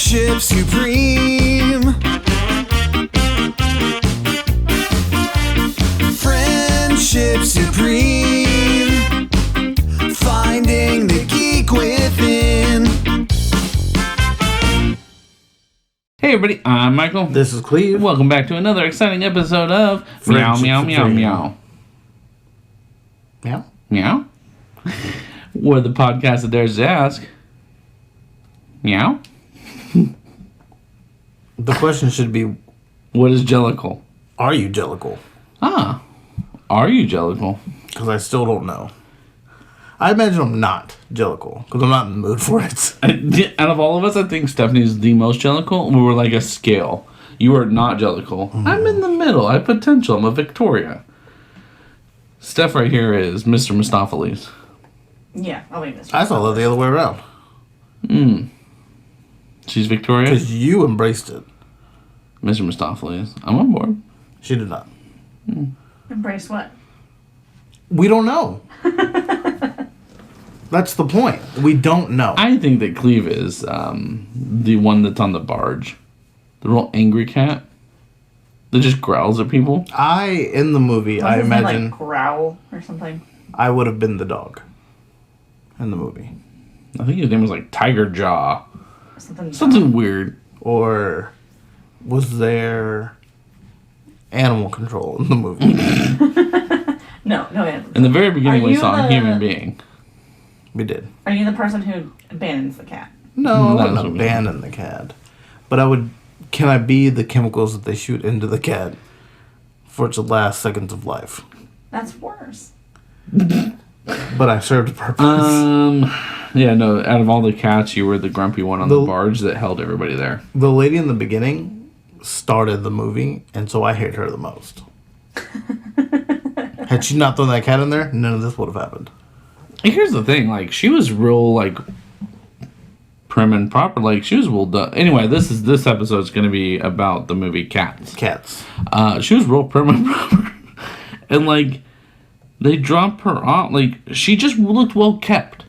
Friendship supreme. Friendship supreme. Finding the geek within. Hey everybody, I'm Michael. This is Kleve. Welcome back to another exciting episode of Meow Friendship Meow Meow Supreme. Meow. Meow? Meow? We're the podcast that dares to ask. Meow? The question should be, What is Jellicle? are you Jellicle? Ah, are you Jellicle? Because I still don't know. I imagine I'm not Jellicle, because I'm not in the mood for it. Out of all of us, I think Stephanie's the most Jellicle. We were like a scale. You are not Jellicle. I'm in the middle. I have potential. I'm a Victoria. Steph right here is Mr. Mistopheles. Yeah, I'll be Mr. I saw it the other way around. She's Victoria. Because you embraced it. Mr. Mistopheles. I'm on board. She did not. Embrace what? We don't know. That's the point. We don't know. I think that Kleve is the one that's on the barge. The real angry cat that just growls at people. In the movie, I Wasn't his name, imagine like growl or something. I would have been the dog in the movie. I think his name was like Tiger Jaw. Something Weird. Or was there animal control in the movie? No, yeah. In the very beginning, Are we you saw a the- human being. We did. Are you the person who abandons the cat? No, I That's wouldn't what we abandon the cat. But I would... Can I be the chemicals that they shoot into the cat for its last seconds of life? That's worse. But I served a purpose. Yeah, no, out of all the cats, you were the grumpy one on the The- barge that held everybody there. The lady in the beginning started the movie, and so I hate her the most. Had she not thrown that cat in there, none of this would have happened. Here's the thing, like, she was real, like, prim and proper. Like, she was well done. Anyway, this episode's going to be about the movie Cats. Cats. She was real prim and proper. And, like, they dropped her off. Like, she just looked well kept.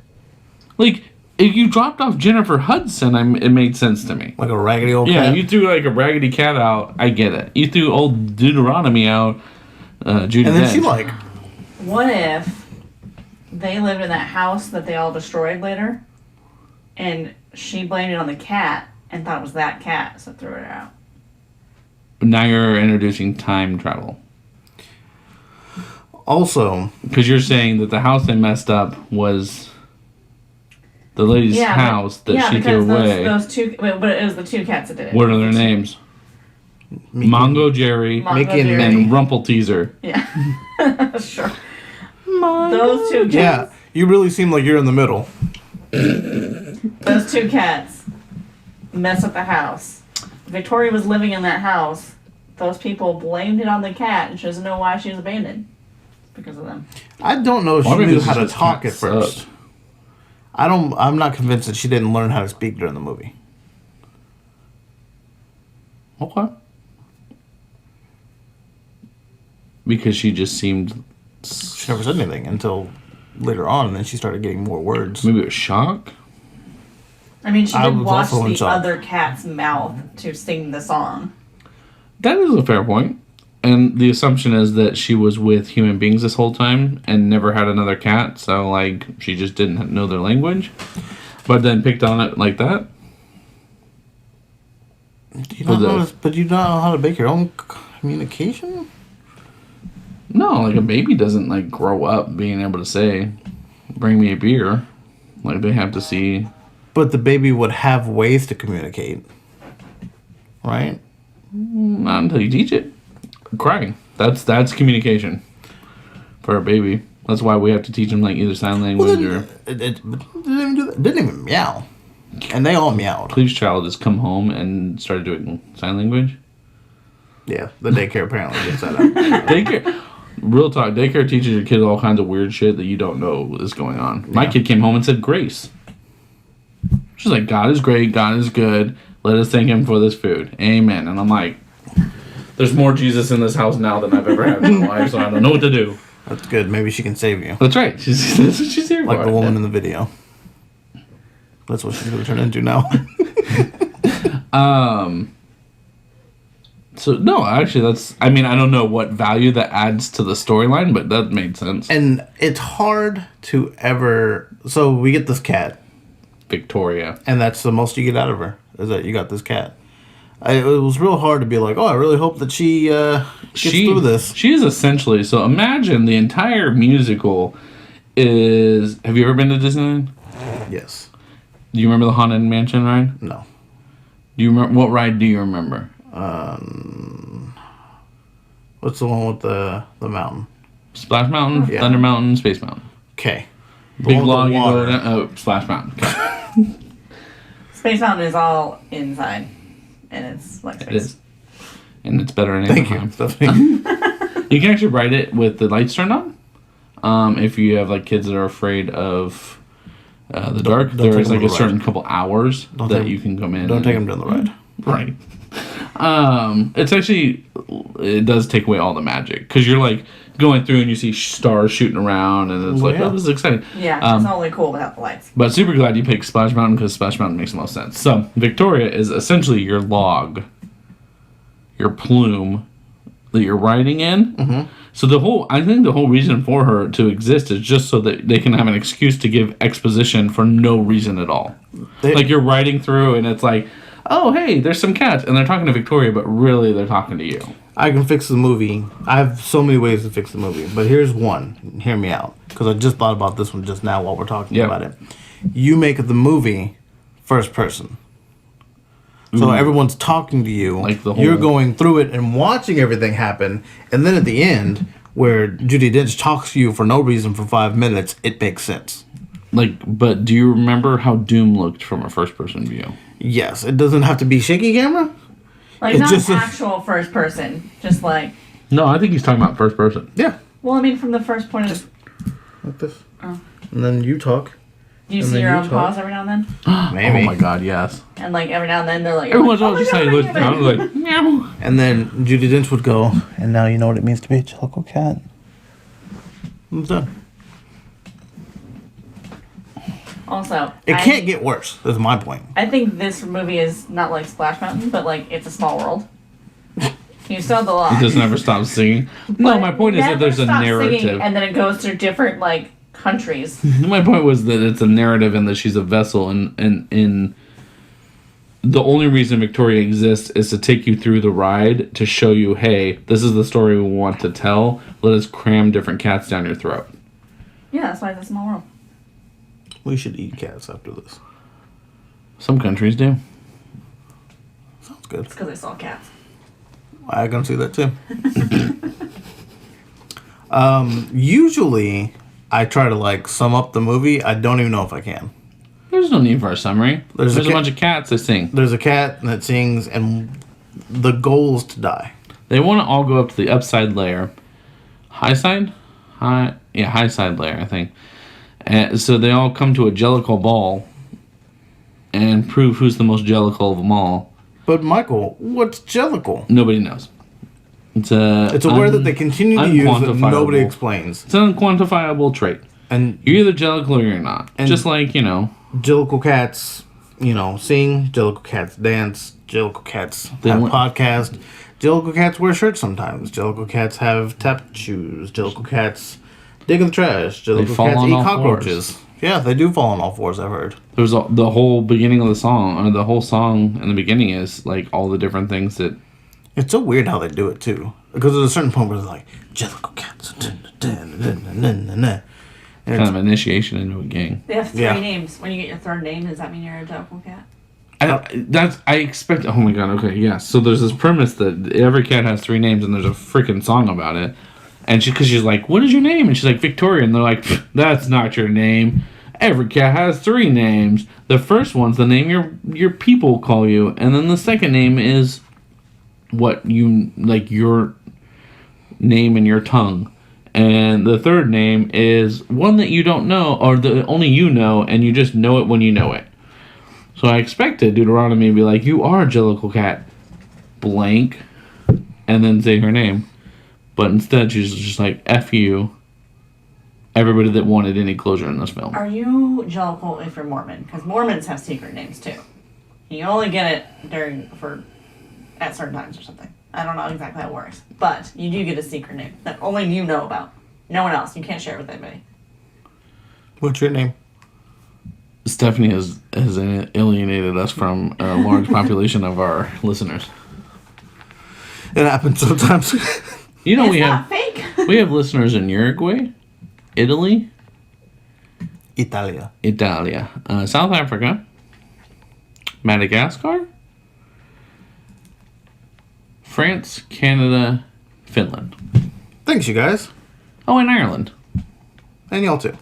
Like, if you dropped off Jennifer Hudson, it made sense to me. Like a raggedy old Yeah, cat. you threw, like, a raggedy cat out. I get it. You threw old Deuteronomy out. Judi And then Dench. she like... What if they lived in that house that they all destroyed later, and she blamed it on the cat and thought it was that cat, so threw it out? Now you're introducing time travel. Also... Because you're saying that the house they messed up was the lady's house that she threw away. Those two, but it was the two cats that did it. What are their names? Mongo Jerry Mickey and Jerry. Minnie. and Rumple Teaser. Yeah. Sure. Those two cats. Yeah, you really seem like you're in the middle. Those two cats mess up the house. Victoria was living in that house. Those people blamed it on the cat, and she doesn't know why she was abandoned. It's because of them. I don't know if Or she maybe knew it's how to just talk at cats first. suck. I'm not convinced that she didn't learn how to speak during the movie. Okay. Because she just seemed... She never said anything until later on, and then she started getting more words. Maybe it was shock? I mean, she I did was watch also in the shock. other cat's mouth to sing the song. That is a fair point. And the assumption is that she was with human beings this whole time and never had another cat, so, like, she just didn't know their language. But then picked on it like that. Do you not know, but you don't know how to make your own communication? No, like, a baby doesn't, like, grow up being able to say, bring me a beer. Like, they have to see... But the baby would have ways to communicate. Right? Not until you teach it. Crying. That's communication. For a baby. That's why we have to teach them, like, either sign language or... It didn't even do that. It didn't even meow. And they all meowed. Cleve's child has come home and started doing sign language. Yeah, the daycare apparently gets that out. Daycare... Real talk, daycare teaches your kid all kinds of weird shit that you don't know is going on. My kid came home and said grace. She's like, God is great, God is good. Let us thank him for this food. Amen. And I'm like, there's more Jesus in this house now than I've ever had in my life, so I don't know what to do. That's good. Maybe she can save you. That's right. That's what she's here Like for. the woman in the video. That's what she's going to turn into now. So no, actually, that's. I mean, I don't know what value that adds to the storyline, but that made sense. And it's hard to ever. So we get this cat, Victoria. and that's the most you get out of her. Is that you got this cat. It was real hard to be like, oh, I really hope that she gets through this. She is essentially. So imagine the entire musical is. Have you ever been to Disneyland? Yes. Do you remember the Haunted Mansion ride? No. Do you remember what ride do you remember? What's the one with the mountain? Splash Mountain, Yeah. Thunder Mountain, Space Mountain. Okay. Big log, you go down. Oh, Splash Mountain. Okay. Space Mountain is all inside, and it's like space. It is, and it's better in Thank Anaheim. you, Stephanie. You can actually ride it with the lights turned on. If you have like kids that are afraid of the dark, don't there take is them like on a the certain couple hours that take- you can come in. Don't take them down the ride. Right. It's actually, it does take away all the magic because you're like going through and you see stars shooting around and it's Well, like, yeah. oh, this is exciting. Yeah, it's only cool without the lights. But super glad you picked Splash Mountain because Splash Mountain makes the most sense. So Victoria is essentially your log, your plume that you're riding in. Mm-hmm. So I think the whole reason for her to exist is just so that they can have an excuse to give exposition for no reason at all. Like you're riding through and it's like, oh, hey, there's some cats. And they're talking to Victoria, but really they're talking to you. I can fix the movie. I have so many ways to fix the movie, but here's one. Hear me out, because I just thought about this one just now while we're talking Yep. about it. You make the movie first person. So everyone's talking to you. Like the You're whole- going through it and watching everything happen. And then at the end, where Judi Dench talks to you for no reason for 5 minutes, it makes sense. Like, but do you remember how Doom looked from a first-person view? Yes, it doesn't have to be shaky camera. Like, It's not just a- actual first person. Just like, No, I think he's talking about first-person. Yeah, well, I mean, from the first point of... like this. Oh. And then you talk. Do you And see then your you own talk. pause every now and then? Maybe. Oh my god, yes. And, like, every now and then they're like... Everyone's oh all my just God, how he wait looks a down, minute. like, meow. And then Judi Dench would go, and now you know what it means to be a Jellicle cat. I'm done. Also, It can't get worse. That's my point. I think this movie is not like Splash Mountain, but like it's a small world. You still have the law. He just never stops singing. No, But my point is that never there's a stops narrative. singing, and then it goes through different like countries. My point was that it's a narrative and that she's a vessel, and the only reason Victoria exists is to take you through the ride to show you, hey, this is the story we want to tell. Let us cram different cats down your throat. Yeah, that's why it's a small world. We should eat cats after this. Some countries do. Sounds good. It's because I saw cats. I can see that too. Usually, I try to like sum up the movie. I don't even know if I can. There's no need for a summary. There's There's a a ca- bunch of cats that sing. There's a cat that sings, and the goal is to die. They want to all go up to the upside layer. High side layer, I think. And so they all come to a Jellicle ball and prove who's the most Jellicle of them all. But Michael, what's Jellicle? Nobody knows. It's It's a word that they continue to use that nobody unquantifiable. explains. It's an unquantifiable trait. And You're either Jellicle or you're not. And- Just like, Jellicle cats, sing. Jellicle cats dance. Jellicle cats They have want- podcast. Jellicle cats wear shirts sometimes. Jellicle cats have tapped shoes. Jellicle cats dig in the trash. Jellicle fall cats on eat all cockroaches. Yeah, they do fall on all fours, I've heard. there's the whole beginning of the song, or the whole song in the beginning is like all the different things that. It's so weird how they do it, too. Because at a certain point where they're like, Jellicle cats. And Kind of initiation into a gang. They have three Yeah. names. When you get your third name, does that mean you're a Jellicle cat? I expect. Oh my god. Okay. Yeah. So there's this premise that every cat has 3 names, and there's a freaking song about it. And because she's like, "What is your name?" And she's like, "Victoria." And they're like, "That's not your name. Every cat has 3 names. The first one's the name your people call you, and then the second name is what you like your name in your tongue." And the third name is one that you don't know, or the only you know, and you just know it when you know it. So I expected Deuteronomy to be like, "You are a Jellicle cat, blank," and then say her name. But instead, she's just like, "F you, everybody that wanted any closure in this film." Are you Jellicle if you're Mormon? Because Mormons have secret names too. You only get it at certain times or something. I don't know exactly how it works. But you do get a secret name that only you know about. No one else. You can't share it with anybody. What's your name? Stephanie has alienated us from a large population of our listeners. It happens sometimes. You know, It's we not have fake. we have listeners in Uruguay, Italy, Italia. South Africa, Madagascar, France, Canada, Finland. Thanks, you guys. Oh, and Ireland. And y'all too.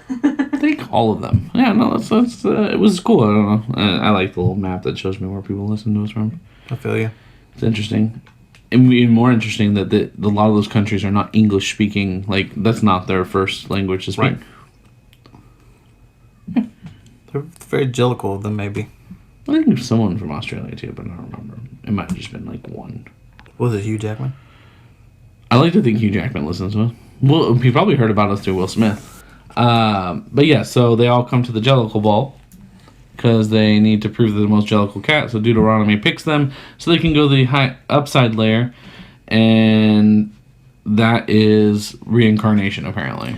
Thank all of them. Yeah, no, that's it was cool. I don't know. I like the little map that shows me where people listen to us from. I feel you. It's interesting. And even more interesting that a lot of those countries are not English speaking. Like, that's not their first language to speak. Right. Yeah. They're very Jellicle of them, maybe. I think there's someone from Australia too, but I don't remember. It might have just been like one. Was it Hugh Jackman? I like to think Hugh Jackman listens to us. Well, he probably heard about us through Will Smith. But yeah, so they all come to the Jellicle Ball because they need to prove they're the most Jellicle cat. So Deuteronomy picks them so they can go to the high upside layer, and that is reincarnation apparently.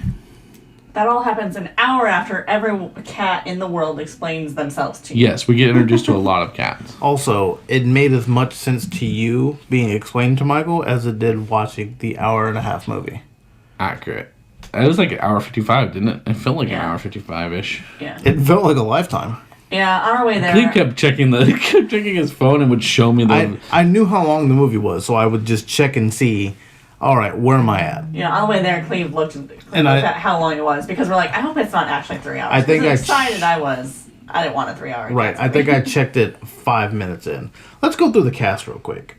That all happens an hour after every cat in the world explains themselves to you. Yes, we get introduced to a lot of cats. Also, it made as much sense to you being explained to Michael as it did watching the hour-and-a-half movie. Accurate. It was like an hour 55, didn't it? It felt like an Yeah. hour 55-ish. Yeah. It felt like a lifetime. Yeah, on our way there. He kept checking his phone and would show me the. I knew how long the movie was, so I would just check and see, all right, where am I at? Yeah, on the way there, Kleve looked at how long it was because we're like, I hope it's not actually 3 hours. I think As excited I was. I didn't want a 3 hour. Right, I think I checked it 5 minutes in. Let's go through the cast real quick.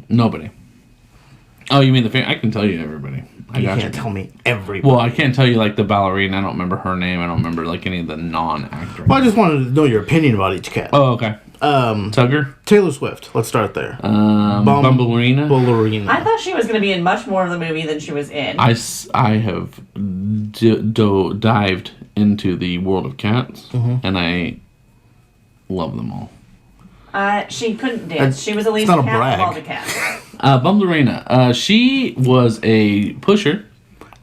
Nobody. Oh, you mean I can tell you everybody. I You got can't you. tell me everybody. Well, I can't tell you like the ballerina. I don't remember her name. I don't remember like any of the non-actors. Well, I just wanted to know your opinion about each cat. Oh, okay. Tugger. Taylor Swift. Let's start there. Bumblerina. Ballerina. I thought she was going to be in much more of the movie than she was in. I have dived into the world of cats, and I love them all. She couldn't dance. She was at least not a cat brag. of all the cats. Bumblerina. She was a pusher.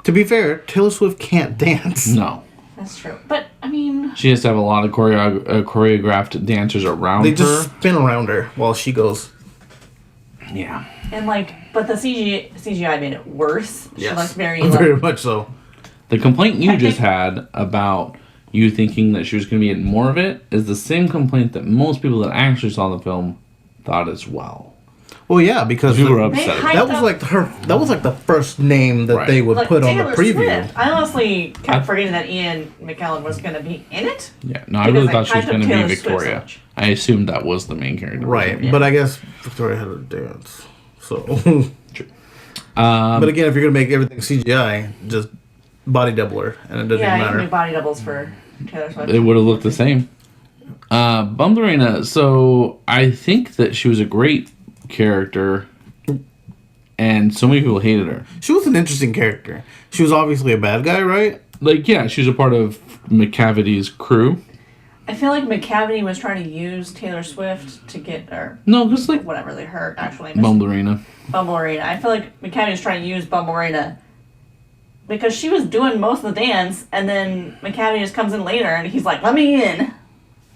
To be fair, Taylor Swift can't dance. No. That's true. But, I mean... She has to have a lot of choreographed dancers around They her. just spin around her while she goes. Yeah. And, but the CGI made it worse. She Yes. looked very... Very much so. The complaint you just had about you thinking that she was going to be in more of it is the same complaint that most people that actually saw the film thought as well. Well, yeah, because You were the- upset. hyped that was up- like that was like the first name that Right. they would put on the Taylor preview. Swift. I honestly kept forgetting that Ian McKellen was going to be in it. Yeah, no, I Because really I thought she was hyped up going to be Taylor Swift so Victoria. much. I assumed that was the main character. Right, Yeah. but I guess Victoria had to dance. So, True. but again, if you're gonna make everything CGI, just body double her, and it doesn't Yeah, you can matter. do body doubles for Taylor Swift. It would have looked the same. Bumblerina, so I think that she was a great character, and so many people hated her. She was an interesting character. She was obviously a bad guy, right? Like, yeah, she was a part of McCavity's crew. I feel like McCavity was trying to use Taylor Swift to get her, No, because, like, whatever they her actual name is. Bumblerina. Bumblerina. I feel like McCavity was trying to use Bumblerina because she was doing most of the dance, and then McCavity just comes in later, and he's like, "Let me in."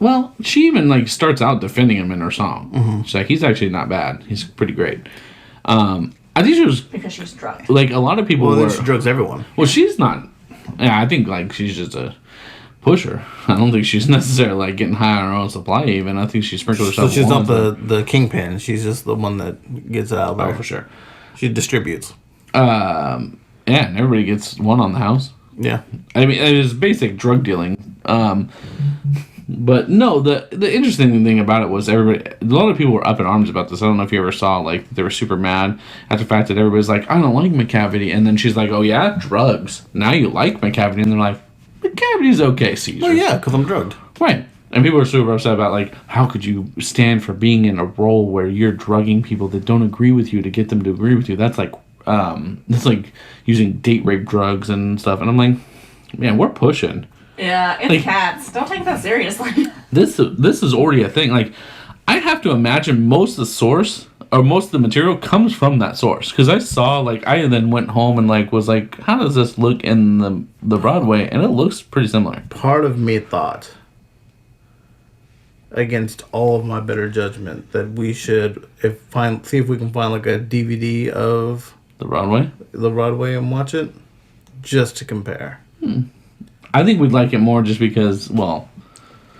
Well, she even, like, starts out defending him in her song. She's like, he's actually not bad. He's pretty great. I think she was, Because she's drunk. like, a lot of people Well, were... then she drugs everyone. Well, she's not... Yeah, I think, like, she's just a pusher. I don't think she's necessarily, like, getting high on her own supply, even. I think she sprinkled So herself she's not along. the kingpin. She's just the one that gets it out there. Oh, for sure. She distributes. Yeah, and everybody gets one on the house. Yeah. I mean, it is basic drug dealing. But no, the interesting thing about it was a lot of people were up in arms about this. I don't know if you ever saw, like, they were super mad at the fact that everybody's like, I don't like McCavity. And then she's like, oh yeah, drugs. Now you like McCavity. And they're like, McCavity's okay, Caesar. Oh yeah, because I'm drugged. Right. And people are super upset about, like, how could you stand for being in a role where you're drugging people that don't agree with you to get them to agree with you? That's like using date rape drugs and stuff. And I'm like, man, we're pushing. Yeah, it's Like- cats. Don't take that seriously. This is already a thing. Like, I have to imagine most of the source or most of the material comes from that source, because I saw, like, I then went home and like was like, how does this look in the Broadway, and it looks pretty similar. Part of me thought, against all of my better judgment, that we should see if we can find like a DVD of The Broadway and watch it, just to compare. I think we'd like it more just because, well,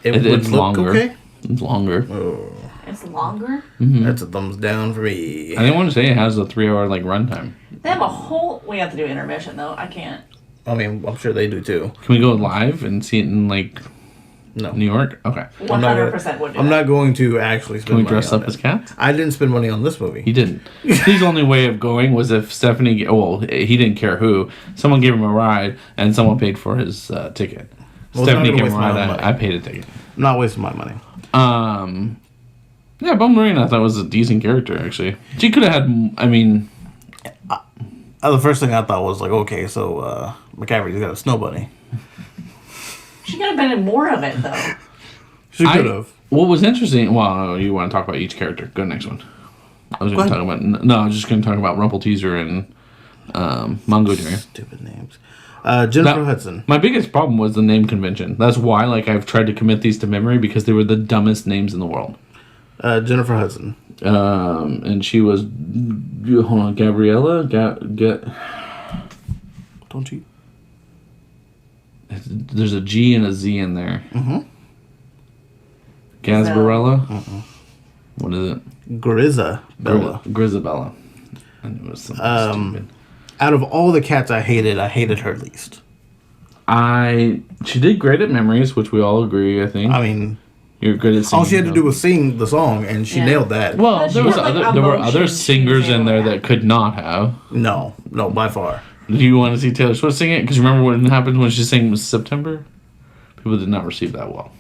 it's longer. Okay? It's longer. Oh, It's longer. that's a thumbs down for me. I didn't want to say it has a 3-hour like runtime. They have a whole. We have to do intermission though. I can't. I mean, I'm sure they do too. Can we go live and see it in like No. New York? Okay. 100% would do. I'm not going to actually spend Can we money dress on up it. as cats? I didn't spend money on this movie. He didn't. His only way of going was if Stephanie. Well, he didn't care who. Someone gave him a ride, and someone paid for his ticket. Well, Stephanie it's not gave him a gonna waste my ride. money. I paid a ticket. I'm not wasting my money. Yeah, Belle Marine I thought was a decent character, actually. She could have had, I mean... The first thing I thought was like, okay, so McCaffrey's got a snow bunny. She could have been in more of it though. She could have. What was interesting... Well, you want to talk about each character. Go next one. I was going to talk about... No, I was just going to talk about Rumple Teaser and Mongo Jerry. Stupid names. Jennifer Hudson. My biggest problem was the name convention. That's why, like, I've tried to commit these to memory, because they were the dumbest names in the world. Jennifer Hudson. And she was... Hold on, Gabriella? Don't you? There's a G and a Z in there. Mm-hmm. Gasbarella? Mm-mm. What is it? Grisabella. Grisabella. I knew it was something stupid. Out of all the cats I hated her least. She did great at memories, which we all agree, I think. I mean, You're good at singing. all she had to do was sing the song, and she nailed that. Well, But there she was had, like, there were other emotion singers she was in there able to that could not have. No, by far. Do you want to see Taylor Swift sing it? Because remember what happened when she sang September? People did not receive that well.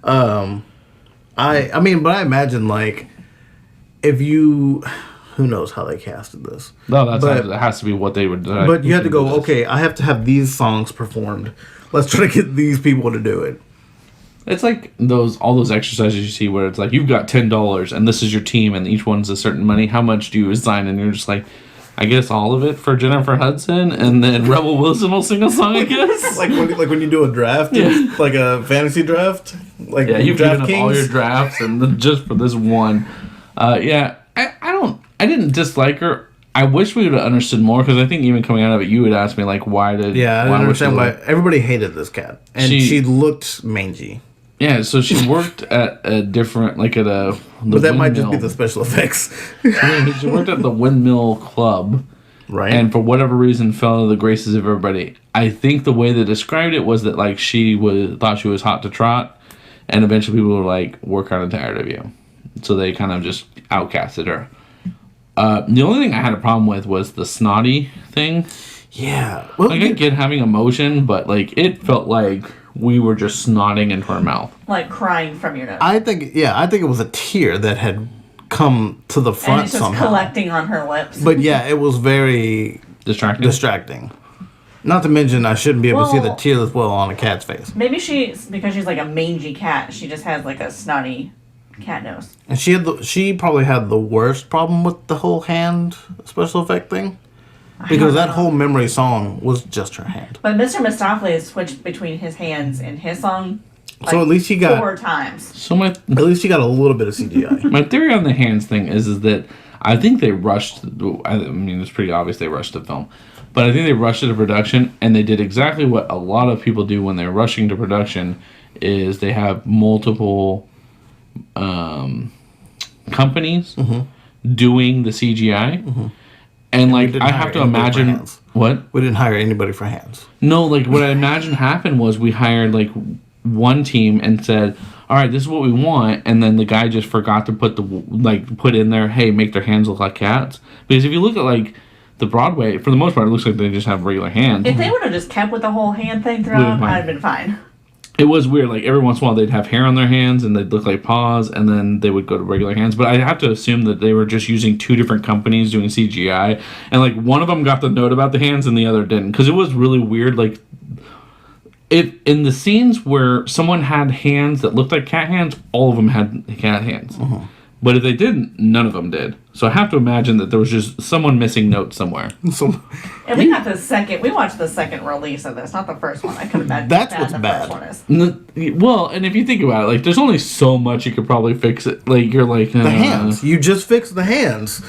I mean, but I imagine, like, if you... Who knows how they casted this. No, that has to be what they would do. But you had to go, okay, I have to have these songs performed. Let's try to get these people to do it. It's like all those exercises you see where it's like, you've got $10 and this is your team and each one's a certain money. How much do you assign? And you're just like, I guess all of it for Jennifer Hudson, and then Rebel Wilson will sing a song, I guess. like when you do a draft, like a fantasy draft. Like you've given up all DraftKings. your drafts and then just for this one. I didn't dislike her. I wish we would have understood more, because I think even coming out of it, you would ask me like, why did? Yeah, I why don't was she understand why like- everybody hated this cat, and she looked mangy. Yeah, so she worked at a different, like at a. But that might just be the special effects, She worked at the Windmill Club, right? and for whatever reason fell into the graces of everybody. I think the way they described it was that like she thought she was hot to trot, and eventually people were like, "We're kind of tired of you," so they kind of just outcasted her. The only thing I had a problem with was the snotty thing. Yeah, well, Like, I get having emotion, but like it felt like we were just snotting into her mouth. Like crying from your nose. I think it was a tear that had come to the And front it's just somehow. collecting on her lips. But yeah, it was very Distracting. Not to mention, I shouldn't be able to see the Well- tearless well on a cat's face. Maybe because she's like a mangy cat, she just has like a snotty cat nose. And she probably had the worst problem with the whole hand special effect thing. Because that whole memory song was just her hand. But Mr. Mistopheles switched between his hands in his song. Like, So at least he got 4 times. So at least he got a little bit of CGI. my theory on the hands thing is that I think they rushed. I mean, it's pretty obvious they rushed the film, but I think they rushed it to production, and they did exactly what a lot of people do when they're rushing to production. Is they have multiple companies doing the CGI. And like, didn't I hire have to anybody for imagine hands. what? We didn't hire anybody for hands. No, like what I imagine happened was we hired like one team and said, "All right, this is what we want," and then the guy just forgot to put in there, "Hey, make their hands look like cats." Because if you look at like the Broadway, for the most part, it looks like they just have regular hands. If they would have just kept with the whole hand thing throughout, I'd have been fine. It was weird. Like every once in a while, they'd have hair on their hands and they'd look like paws, and then they would go to regular hands. But I have to assume that they were just using 2 different companies doing CGI, and like one of them got the note about the hands and the other didn't, because it was really weird. Like if in the scenes where someone had hands that looked like cat hands, all of them had cat hands. But if they didn't, none of them did. So I have to imagine that there was just someone missing notes somewhere. So And we watched the second release of this, not the first one. I could imagine That's how what's the bad. first one is. Well, and if you think about it, like, there's only so much you could probably fix it. Like, you're like... the hands. You just fixed the hands.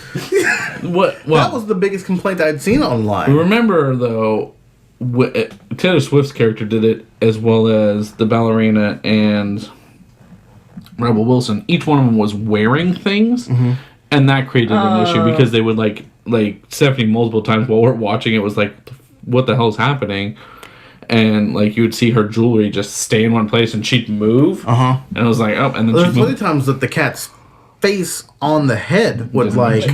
What? Well, That was the biggest complaint I'd seen online. remember, though, Taylor Swift's character did it, as well as the ballerina and Rebel Wilson. Each one of them was wearing things, and that created an issue because they would, like Stephanie multiple times while we're watching it was like, what the hell's happening? And, like, you would see her jewelry just stay in one place, and she'd move. And it was like, oh, and then There's she'd many move. times that the cat's face on the head would like.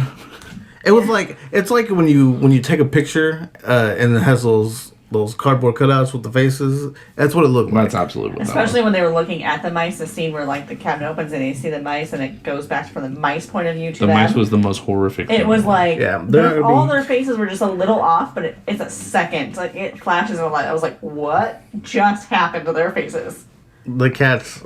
It was like it's like when you take a picture and it has those cardboard cutouts with the faces. That's what it looked like. That's absolutely what Especially when they were looking at the mice, the scene where like the cabinet opens and they see the mice and it goes back from the mice point of view to the them. mice was the most horrific It thing. was like all their faces were just a little off, but it's a second. Like it flashes and I was like, what just happened to their faces? The cats,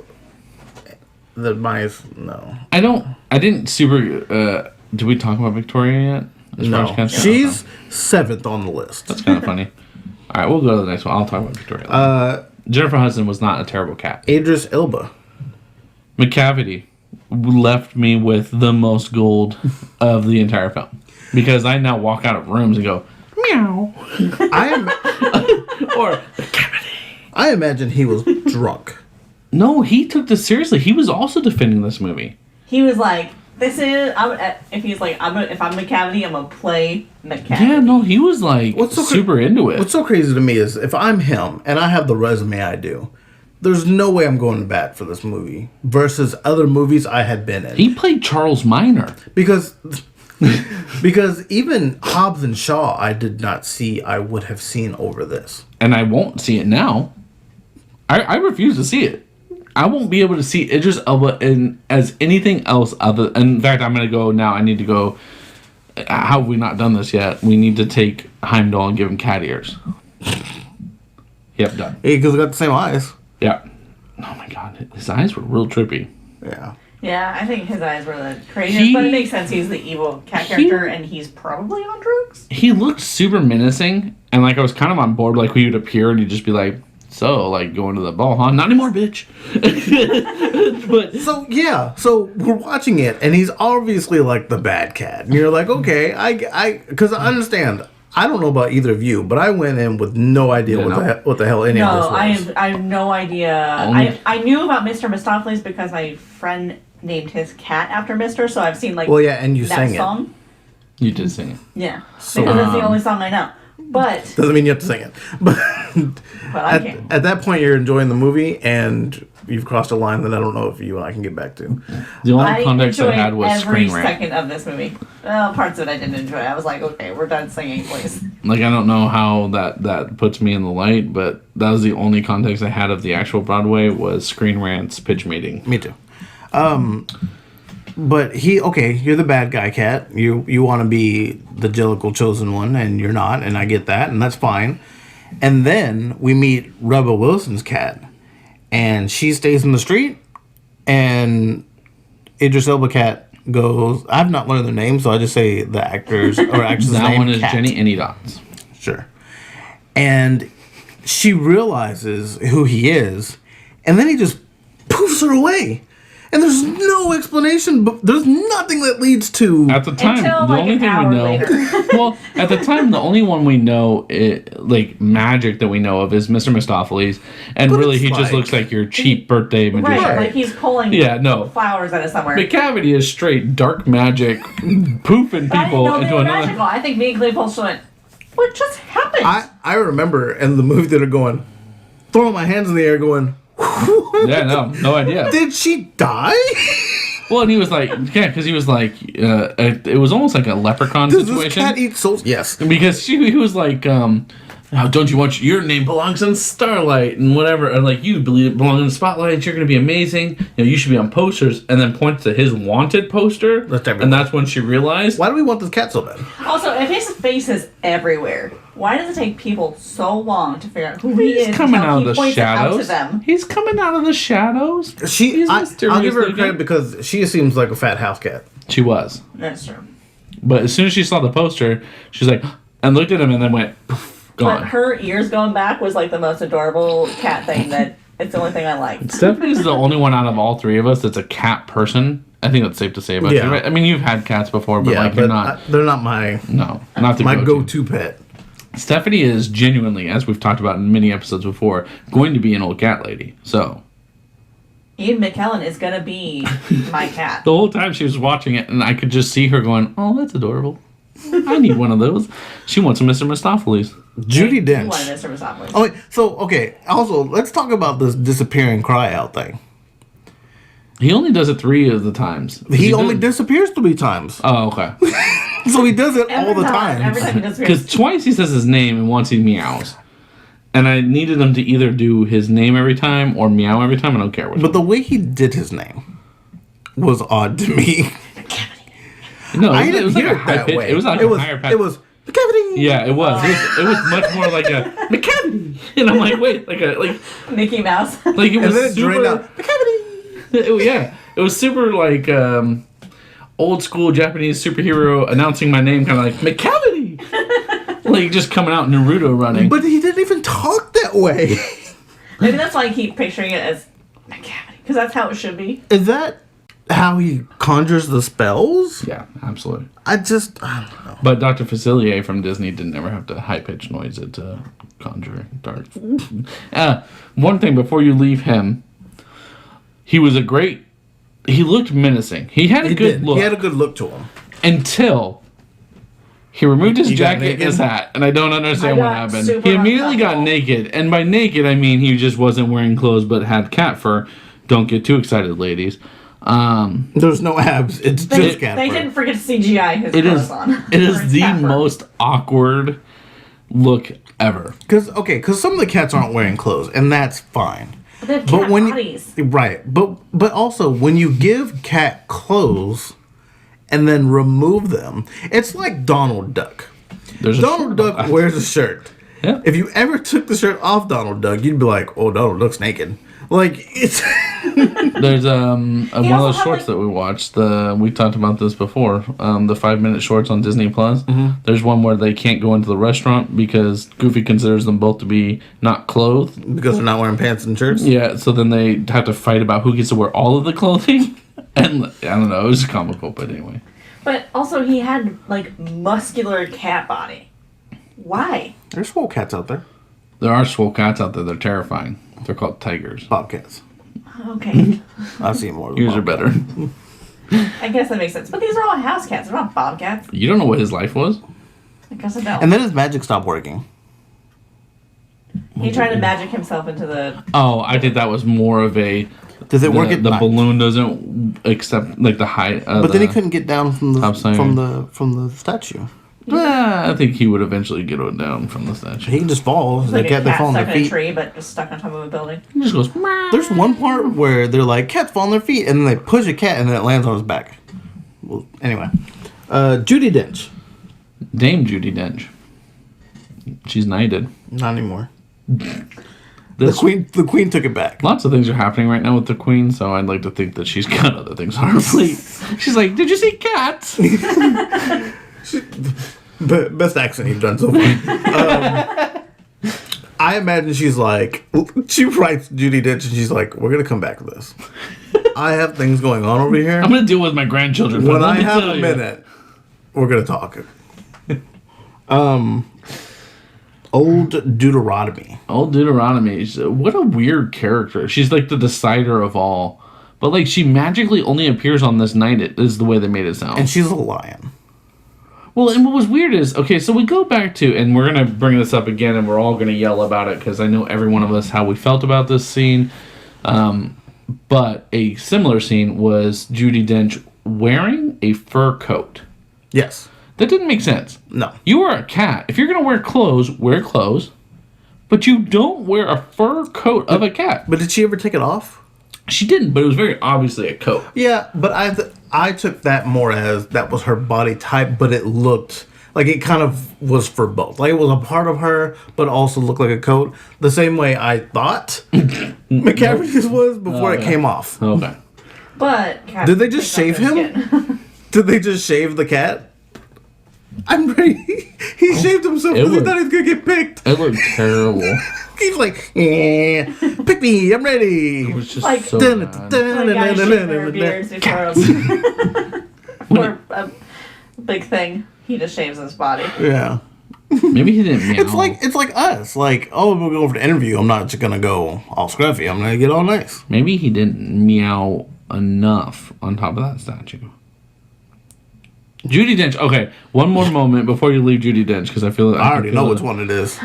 the mice. No, I didn't super. Did we talk about Victoria yet? As far as no. cats go? She's 7th on the list. That's kind of funny. All right, we'll go to the next one. I'll talk about Victoria. Jennifer Hudson was not a terrible cat. Idris Elba. McCavity left me with the most gold of the entire film because I now walk out of rooms and go meow or I imagine he was drunk. no, he took this seriously. He was also defending this movie. He was like, "This is." If I'm McCavity, I'm gonna play McCavity. Yeah, no, he was like super into it. What's so crazy to me is if I'm him and I have the resume I do, there's no way I'm going to bat for this movie versus other movies I had been in. He played Charles Minor. Because even Hobbs and Shaw I would have seen over this. And I won't see it now. I refuse to see it. I won't be able to see Idris Elba as anything else other. In fact, I'm going to go now. I need to go. How have we not done this yet? We need to take Heimdall and give him cat ears. Yep, done. Hey, because they got the same eyes. Yeah. Oh my god, his eyes were real trippy. Yeah. Yeah, I think his eyes were the craziest, but it makes sense. He's the evil cat character, and he's probably on drugs. He looked super menacing, and like I was kind of on board. Like he would appear and he'd just be like, "So, like going to the ball, huh? Not anymore, bitch." But So we're watching it, and he's obviously like the bad cat, and you're like, okay, because I understand. I don't know about either of you, but I went in with no idea what the hell any of this was. No, I have no idea. I knew about Mr. Mistopheles because my friend named his cat after Mr. So I've seen like and you that sang song. you did sing it. Yeah, because that's the only song I know. But Doesn't mean you have to sing it. But I can't. at that point, you're enjoying the movie, and you've crossed a line that I don't know if you and I can get back to. The only context I enjoyed had was every Screen Rant. second of this movie. Well, parts of it I didn't enjoy. I was like, okay, we're done singing, please. Like I don't know how that puts me in the light, but that was the only context I had of the actual Broadway was Screen Rant's pitch meeting. Me too. But you're the bad guy, cat. You want to be the Jellicle chosen one, and you're not, and I get that, and that's fine. And then we meet Rebel Wilson's cat, and she stays in the street, and Idris Elba cat goes. I've not learned their names, so I just say the actors or actress's That name. one is Cat. Jenny Any Dots. Sure. And she realizes who he is, and then he just poofs her away. And there's no explanation, but there's nothing that leads to... At the time, Until, the like, only an thing hour we know... later. Well, at the time, the only one we know, magic that we know of is Mr. Mistopheles. And But really, it's he just like- looks like your cheap birthday magician. Right, like he's pulling flowers out of somewhere. McCavity is straight dark magic, poofing But I didn't people know they into were another... magical. I think me and Kleve both went, what just happened? I remember in the movie theater going, throwing my hands in the air going, Yeah, no idea. did she die? Well, and he was like, yeah, because he was like, it was almost like a leprechaun Does this situation. cat eat souls? Yes. Because he was like, How don't you want your name belongs in Starlight and whatever, and like you believe it belongs in the spotlight. You're gonna be amazing. You know, you should be on posters, and then points to his wanted poster, and that's when she realized. Why do we want this cat so bad? Also, if his face is everywhere, why does it take people so long to figure out who he is? He's coming out of the points it out to shadows. them? He's coming out of the shadows. I'll give her credit because she seems like a fat house cat. She was, That's true. but as soon as she saw the poster, she's like, and looked at him, and then went. Gone. But her ears going back was like the most adorable cat thing that it's the only thing I liked. Stephanie's the only one out of all three of us that's a cat person. I think that's safe to say about you, right? I mean, you've had cats before, but like you're not. They're not my not the my go-to pet. Stephanie is genuinely, as we've talked about in many episodes before, going to be an old cat lady. So Even Mikel is gonna be my cat. the whole time she was watching it, and I could just see her going, "Oh, that's adorable. I need one of those." She wants a Mr. Mistopheles. Judi Dench. You wanted Mr. Mistopheles. Oh, wait, so, okay. Also, let's talk about this disappearing cry out thing. He only does it 3 of the times. He only disappears 3 times. Oh, okay. So he does it all Every the time. Every time he does Because twice he says his name, and once he meows. And I needed him to either do his name every time or meow every time. I don't care which. But the way he did his name was odd to me. No, I it didn't was like hear a it high that pitch. way. It was like it a was, higher pitch. It was the cavity. Yeah, it was. It was much more like a McCavity. And I'm like, wait, like Mickey Mouse. it And was then it drained super. out the cavity. Yeah, it was super like old school Japanese superhero announcing my name, kind of like McCavity. Like just coming out Naruto running. But he didn't even talk that way. Maybe that's why I keep picturing it as McCavity, because that's how it should be. Is that how he conjures the spells? Yeah, absolutely. I don't know. But Dr. Facilier from Disney didn't ever have to high-pitched noise it to conjure dark. One thing before you leave him, he was a great... He looked menacing. He had a good look. He had a good look to him. Until he removed his He got jacket and naked? his hat, and I don't understand what got happened. super He immediately got uncomfortable. naked, and by naked I mean he just wasn't wearing clothes but had cat fur. Don't get too excited, ladies. There's no abs. It's just cat They fur. didn't forget to CGI his It clothes is. on. It Or is his the cat fur. most awkward look ever. Because some of the cats aren't wearing clothes, and that's fine. But they have cat when bodies. but also when you give cat clothes and then remove them, it's like Donald Duck. There's a Donald shirt on Duck that. wears a shirt. Yeah. If you ever took the shirt off Donald Duck, you'd be like, "Oh, Donald Duck's naked." Like it's There's one of also those had, shorts like- that we watched. We talked about this before. The 5-minute shorts on Disney Plus. Mm-hmm. There's one where they can't go into the restaurant because Goofy considers them both to be not clothed. because they're not wearing pants and shirts. Yeah, so then they have to fight about who gets to wear all of the clothing. And I don't know, it was comical, but anyway. But also, he had like muscular cat body. Why? There's swole cats out there. There are swole cats out there. They're terrifying. They're called tigers. Bobcats. Okay, I've seen more. Than Yours are bobcats. better. I guess that makes sense. But these are all house cats. They're not bobcats. You don't know what his life was? I guess I don't. And then his magic stopped working. He tried to magic himself into the. Oh, I think that was more of a... Does it work the at night? balloon doesn't accept like the height. But then he couldn't get down from the Outside. from the statue. I think he would eventually get it down from the statue. He can just fall. Like They a cat, they cat fall on stuck their in a feet. tree, but just stuck on top of a building. He just goes. "Meow." There's one part where they're like, cats fall on their feet, and then they push a cat, and then it lands on his back. Well, anyway. Judi Dench. Dame Judi Dench. She's knighted. Not anymore. This, The queen took it back. lots of things are happening right now with the queen, so I'd like to think that she's got other things on her plate. She's like, "Did you see cats?" Best accent you've done so far. I imagine she's like, she writes Judi Dench, and she's like, "We're gonna come back to this. I have things going on over here. I'm gonna deal with my grandchildren. When let I me have tell a you." minute, we're gonna talk." Old Deuteronomy. Old Deuteronomy. What a weird character. She's like the decider of all. But like she magically only appears on this night, it is the way they made it sound. And she's a lion. Well, and what was weird is, okay, so we go back to, and we're going to bring this up again, and we're all going to yell about it, because I know every one of us how we felt about this scene. But a similar scene was Judi Dench wearing a fur coat. Yes. That didn't make sense. No. You are a cat. If you're going to wear clothes, wear clothes. But you don't wear a fur coat of a cat. But did she ever take it off? She didn't, but it was very obviously a coat. Yeah, but I took that more as that was her body type, but it looked like it kind of was for both. Like it was a part of her, but also looked like a coat. The same way I thought McCaffrey's was before it came off. Okay. But cats Did they just take shave off their him? skin. Did they just shave the cat? I'm ready. He shaved himself because he looked- thought he was going to get picked. It looked terrible. He's like, yeah, pick me, I'm ready. It was just Like- so Dun, bad. dun, dun, Like guys dun, shave dun, their dun, beards dun. before or a big thing. He just shaves his body. Yeah. Maybe he didn't meow. It's like us. Like, oh, we're going for the interview. I'm not just gonna go all scruffy. I'm gonna get all nice. Maybe he didn't meow enough on top of that statue. Judi Dench. Okay, one more moment before you leave Judi Dench, because I feel I already know which one it is.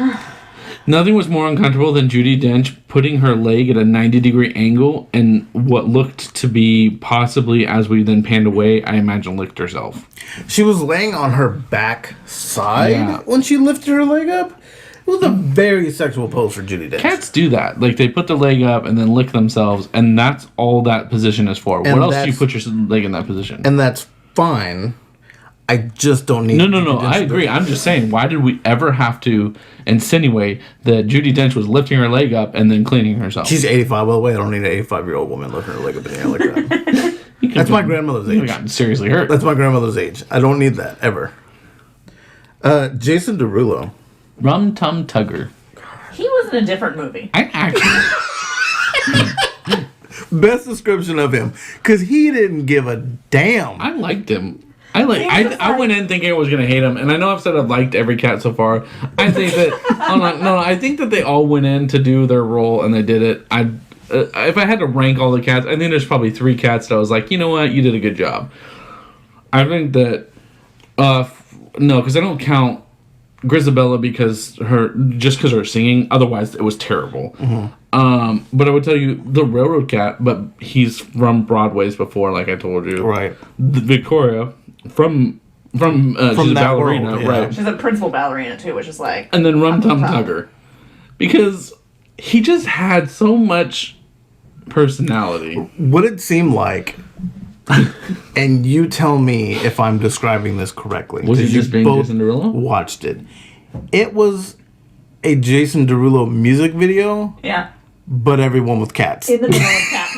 Nothing was more uncomfortable than Judi Dench putting her leg at a 90-degree angle and what looked to be possibly, as we then panned away, I imagine licked herself. She was laying on her back side Yeah. when she lifted her leg up. It was a very sexual pose for Judi Dench. Cats do that. Like, they put their leg up and then lick themselves, and that's all that position is for. And What else do you that's- put your leg in that position? And that's fine. I just don't need No, Judi Dench I to agree. do it. I'm just saying, why did we ever have to insinuate that Judi Dench was lifting her leg up and then cleaning herself? She's 85. By the way, I don't need an 85-year-old woman lifting her leg up in the air like that. You could've That's my been- grandmother's you could've age. gotten seriously hurt. That's my grandmother's age. I don't need that, ever. Jason Derulo. Rum Tum Tugger. He was in a different movie. I actually... Best description of him. Because he didn't give a damn. I liked him. He was just I went in thinking I was gonna hate him, and I know I've said I've liked every cat so far. I think that I think that they all went in to do their role and they did it. If I had to rank all the cats, I think there's probably 3 cats that I was like, you know what, you did a good job. I think that no, because I don't count Grisabella because her singing. Otherwise, it was terrible. Mm-hmm. But I would tell you the Railroad Cat, but he's from Broadway's before, like I told you. Right. The Victoria from she's a that ballerina, world, yeah. right? She's a principal ballerina too, which is like. And then Rum Tum Tum. Tugger, because he just had so much personality. What it seemed like, and you tell me if I'm describing this correctly. Was he 'cause you just being both Jason Derulo? Watched it. It was a Jason Derulo music video, Yeah. but everyone with cats. In the middle of cats.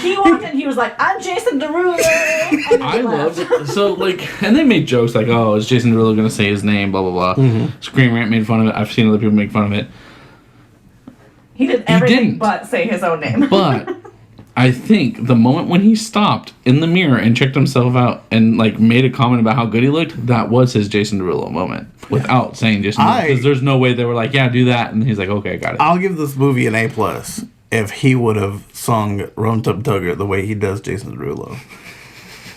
He walked in, he was like, I'm Jason Derulo. And then I he loved left. it. So, like, and they made jokes like, oh, is Jason Derulo going to say his name, blah, blah, blah. Screen Rant made fun of it. I've seen other people make fun of it. He did everything didn't. but say his own name. But I think the moment when he stopped in the mirror and checked himself out and, like, made a comment about how good he looked, that was his Jason Derulo moment without saying Jason Derulo. Because there's no way they were like, yeah, do that. And he's like, okay, I got it. I'll give this movie an A+ if he would have sung Rum Tum Tugger the way he does Jason Derulo.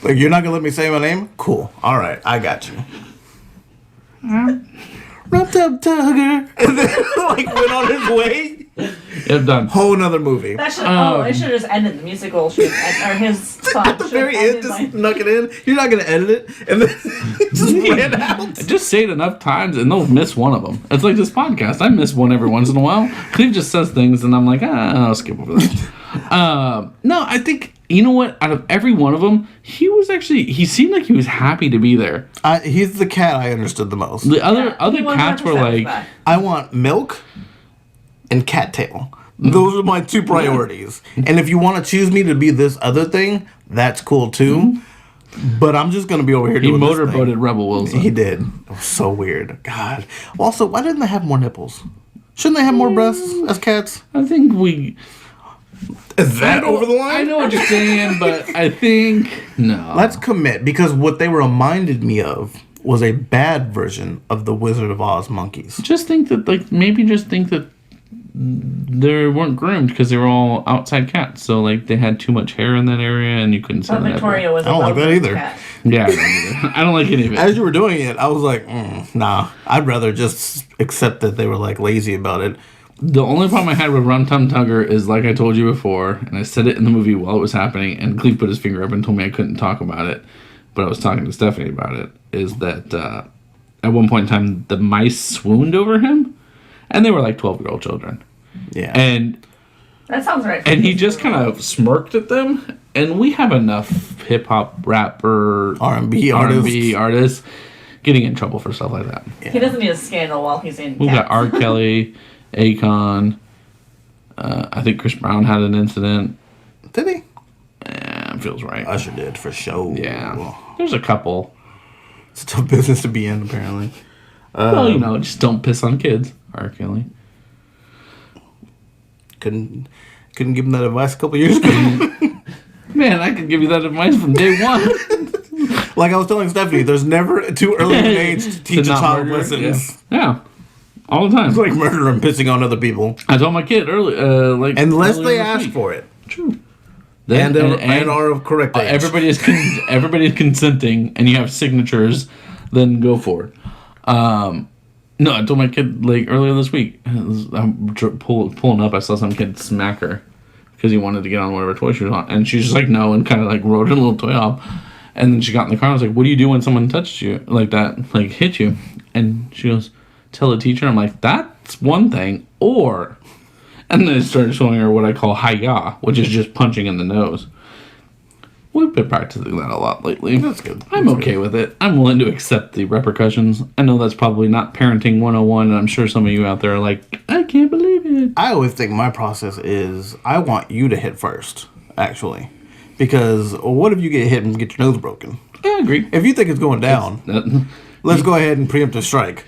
Like, you're not gonna let me say my name? Cool. All right, I got you. Rum Tum Tugger, and then like went on his way. Yep, done. Whole nother movie. That should, it should have just ended. The musical should or his song At the should very have end, ended just like, snuck it in. You're not gonna edit it, and then it just ran out. Just say it enough times and they'll miss one of them. It's like this podcast. I miss one every once in a while. Kleve just says things and I'm like, I'll skip over that. No, I think, you know what? Out of every one of them, he seemed like he was happy to be there. He's the cat I understood the most. The other he cats were 100% was like, back. I want milk and cattail. Those are my 2 priorities. And if you want to choose me to be this other thing, that's cool too. But I'm just gonna be over here he doing this thing. motorboated Rebel Wilson. He did. It was so weird. God. Also, why didn't they have more nipples? Shouldn't they have more breasts as cats? I think we... Is that I know- over the line? I know what you're saying, but I think... No. Let's commit, because what they reminded me of was a bad version of the Wizard of Oz monkeys. Just think that, maybe just think that they weren't groomed because they were all outside cats. So, they had too much hair in that area and you couldn't see But them. Victoria was. I don't like that either. Cat. Yeah, I don't either. I don't like any of it. As you were doing it, I was like, nah. I'd rather just accept that they were lazy about it. The only problem I had with Rum Tum Tugger is, like I told you before, and I said it in the movie while it was happening, and Kleve put his finger up and told me I couldn't talk about it, but I was talking to Stephanie about it, is that at one point in time, the mice swooned over him. And they were like 12-year-old children. Yeah. And That sounds right. and he just kind of smirked at them. And we have enough hip-hop, rapper, R&B artists getting in trouble for stuff like that. He doesn't need a scandal while he's in We've got Cats. R. Kelly, Akon. I think Chris Brown had an incident. Did he? Yeah, feels right. Usher did, for sure. Yeah. There's a couple. It's a tough business to be in, apparently. Well, just don't piss on kids, R. Kelly. Couldn't give him that advice a couple years ago. Man, I could give you that advice from day one. Like I was telling Stephanie, there's never too early an age to teach a not child murder. lessons. Yeah. All the time. It's like murder and pissing on other people. I told my kid earlier, Unless earlier they this ask week. for it. True. And are of correct age. Everybody is consenting, and you have signatures. Then go for it. No, I told my kid earlier this week. I'm pulling up. I saw some kid smack her because he wanted to get on whatever toy she was on, and she's just like no, and kind of rode her little toy off. And then she got in the car. And I was like, "What do you do when someone touches you like that, hit you?" And she goes, "Tell the teacher." I'm like, "That's one thing." And then I started showing her what I call hi-ya, which is just punching in the nose. We've been practicing that a lot lately. That's good. I'm okay with it. I'm willing to accept the repercussions. I know that's probably not parenting 101, and I'm sure some of you out there are like, I can't believe it. I always think my process is I want you to hit first, actually. Because what if you get hit and get your nose broken? I agree. If you think it's going down, let's go ahead and preemptive strike.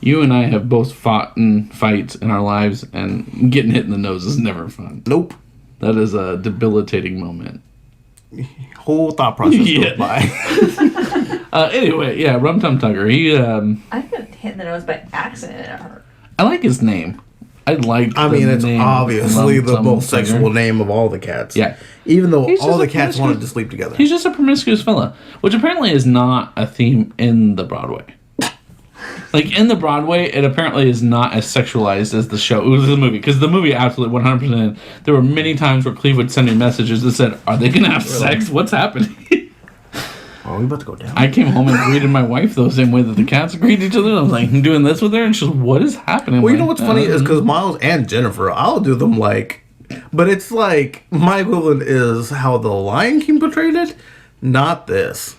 You and I have both fought in fights in our lives, and getting hit in the nose is never fun. Nope. That is a debilitating moment. Whole thought process Yeah. goes by. Anyway, yeah, Rum Tum Tugger. He, I got hit in the nose by accident and it hurt. I like his name. I mean, it's name obviously Rum the Tum most Tugger. sexual name of all the cats. Yeah. Even though He's all just the a cats promiscuous- wanted to sleep together. He's just a promiscuous fella, which apparently is not a theme in the Broadway. In the Broadway, it apparently is not as sexualized as the show. It was the movie. Because the movie, absolutely, 100%. There were many times where Kleve would send me messages that said, are they going to have sex? What's happening? Are we about to go down? I came home and greeted my wife the same way that the cats greet each other. I was like, I'm doing this with her. And she's like, what is happening? Well, you know what's funny is because Miles and Jennifer, I'll do them but it's my equivalent is how the Lion King portrayed it, not this.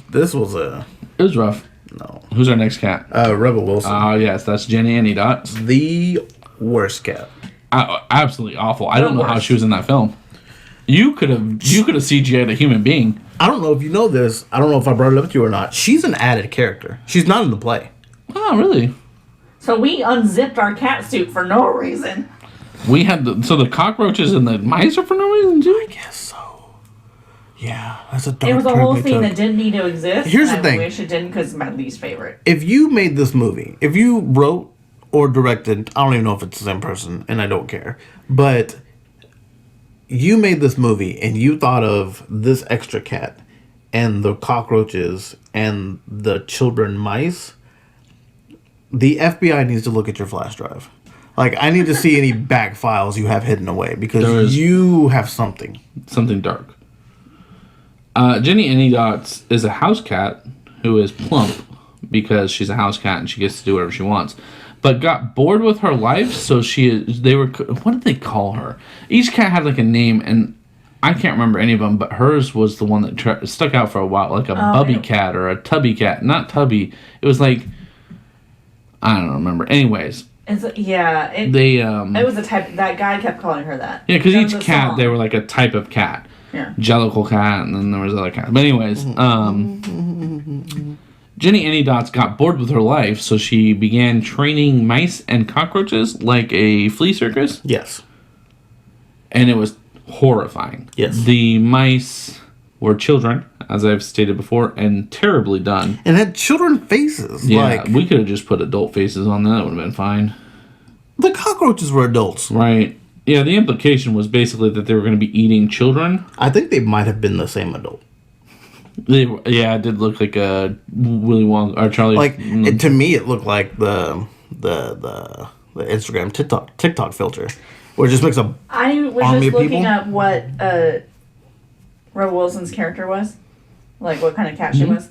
This was It was rough. no. Who's our next cat? Rebel Wilson. Oh, yes, that's Jenny Annie Dots. The worst cat. Absolutely awful. I don't know how she was in that film. You could have CGI'd a human being. I don't know if you know this. I don't know if I brought it up to you or not. She's an added character. She's not in the play. Oh, really? So we unzipped our cat suit for no reason. We had the cockroaches and the mice are for no reason too. I guess so. Yeah, that's a dark It was a turn whole they thing took. that didn't need to exist. Here's and the thing. I wish it didn't because it's my least favorite. If you made this movie, if you wrote or directed, I don't even know if it's the same person, and I don't care, but you made this movie and you thought of this extra cat and the cockroaches and the children mice, the FBI needs to look at your flash drive. I need to see any back files you have hidden away because you have something. Something dark. Jenny Annie Dots is a house cat who is plump because she's a house cat and she gets to do whatever she wants. But got bored with her life, so what did they call her? Each cat had a name, and I can't remember any of them, but hers was the one that stuck out for a while, like a bubby cat or a tubby cat. Not tubby. It was I don't remember. Anyways. It was a type. That guy kept calling her that. Yeah, because That each was a cat, song. they were a type of cat. Yeah. Jellicle cat, and then there was other cats. But anyways, Jenny Annie Dots got bored with her life, so she began training mice and cockroaches like a flea circus. Yes. And it was horrifying. Yes. The mice were children, as I've stated before, and terribly done. And had children faces. Yeah, we could have just put adult faces on that. It would have been fine. The cockroaches were adults. Right. Yeah, the implication was basically that they were going to be eating children. I think they might have been the same adult. It did look like a Willy Wonka or Charlie. To me, it looked like the Instagram TikTok filter, where it just makes a I was army just of looking people? up what Rebel Wilson's character was, what kind of cat she was.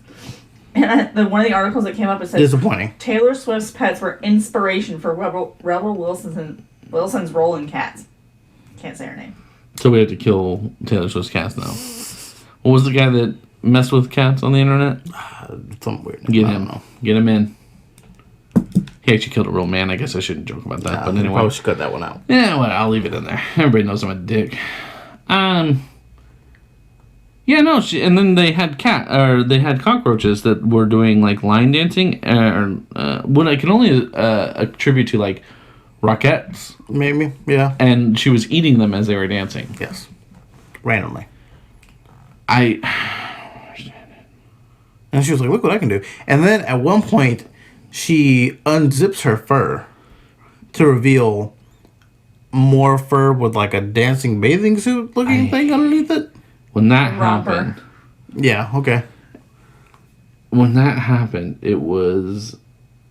And one of the articles that came up, it said Disappointing. Taylor Swift's pets were inspiration for Rebel Wilson's role in Cats. Can't say her name. So we have to kill Taylor Swift's cats now. What was the guy that messed with cats on the internet? Something weird. Get I him. don't know. Get him in. He actually killed a real man. I guess I shouldn't joke about that. But anyway. Probably should cut that one out. Yeah, well, I'll leave it in there. Everybody knows I'm a dick. Yeah, no, and then they had cockroaches that were doing like line dancing, what I can only attribute to like rockets, Maybe, yeah. and she was eating them as they were dancing. Yes. Randomly. And she was like, look what I can do. And then at one point, she unzips her fur to reveal more fur with like a dancing bathing suit looking thing underneath it. When that Romper. happened, Yeah, okay. when that happened, it was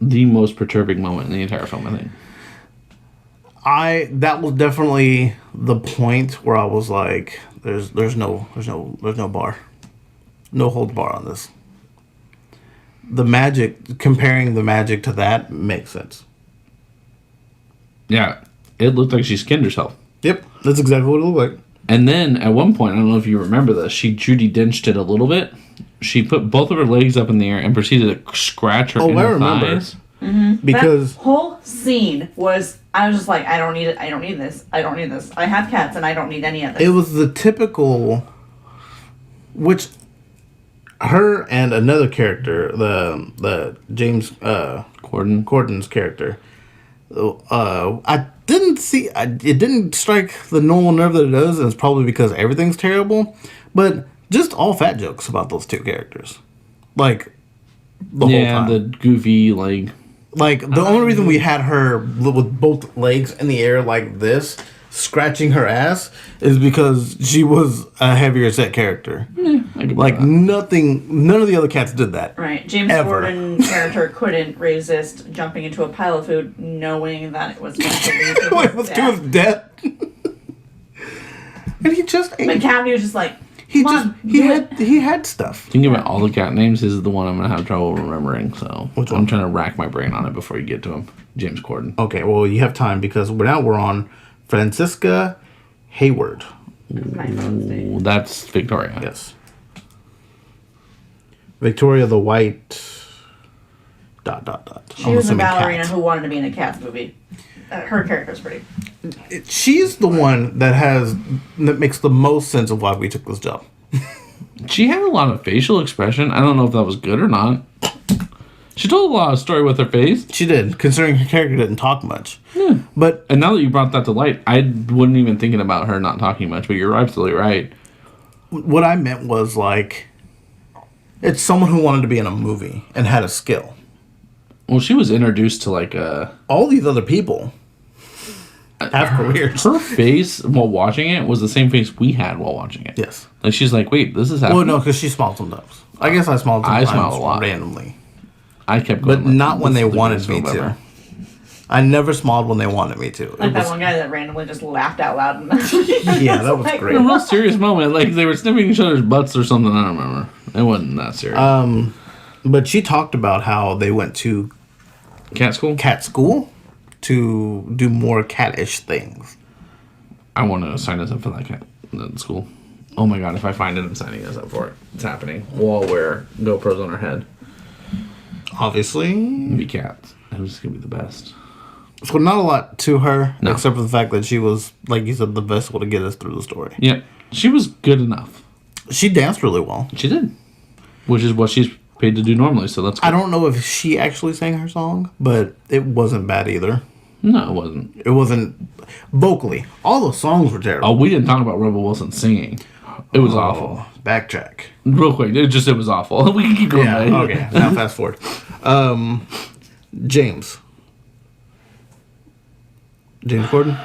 the most perturbing moment in the entire film, I think. That was definitely the point where I was like, there's no bar. No holds bar on this. The magic, comparing the magic to that makes sense. Yeah, it looked like she skinned herself. Yep, that's exactly what it looked like. And then at one point, I don't know if you remember this, she Judi Denched it a little bit. She put both of her legs up in the air and proceeded to scratch her inner thighs. Because that whole scene was, I was just like, I don't need it. I don't need this. I don't need this. I have cats and I don't need any of this. it was the typical, which her and another character, the James Corden's character, I didn't see. It didn't strike the normal nerve that it does, and it's probably because everything's terrible. But just all fat jokes about those two characters, like the whole time. The goofy Like the only reason we had her with both legs in the air like this, scratching her ass, is because she was a heavier set character. Like none of the other cats did that. Right. James Corden's character couldn't resist jumping into a pile of food knowing that it was going to lead to his death. And he just ate. But Cavity was just like, He he had stuff. Thinking about all the cat names, this is the one I'm going to have trouble remembering. So Which one? I'm trying to rack my brain on it before you get to him. James Corden. Okay, well you have time because we're on Francisca Hayward. Ooh, that's Victoria. Yes. Victoria the White. ... She was a ballerina who wanted to be in a Cats movie. Her character's pretty. She's the one that makes the most sense of why we took this job. She had a lot of facial expression. I don't know if that was good or not. She told a lot of story with her face. She did, considering her character didn't talk much. Yeah. But And now that you brought that to light, I wasn't even thinking about her not talking much, but you're absolutely right. what I meant was like, it's someone who wanted to be in a movie and had a skill. Well, she was introduced to like All these other people have careers. her face while watching it was the same face we had while watching it. Yes. Like she's like, wait, this is happening. Well, no, because she smiled sometimes. I guess I smiled I sometimes. smiled a lot. Randomly. I kept going. But like, not when this they is the wanted best me film to. ever. I never smiled when they wanted me to. Like that one guy that randomly just laughed out loud. Yeah, that was In a great. real serious moment, like they were sniffing each other's butts or something. I don't remember. It wasn't that serious. But she talked about how they went to Cat school. cat school to do more cat-ish things. I want to sign us up for that school. Oh my god! If I find it, I'm signing us up for it. It's happening. We'll all wear GoPros on our head. Obviously. Be cats. It was gonna be the best. So not a lot to her, No. except for the fact that she was, like you said, the vessel to get us through the story. Yeah, she was good enough. She danced really well. She did, which is what she's paid to do normally. So that's good. I don't know if she actually sang her song, but it wasn't bad either. No, it wasn't. It wasn't vocally. All the songs were terrible. Oh, we didn't talk about Rebel Wilson singing. It was awful. Backtrack. Real quick, it was awful. We can keep going. Yeah, right? okay. Now fast forward. James Corden?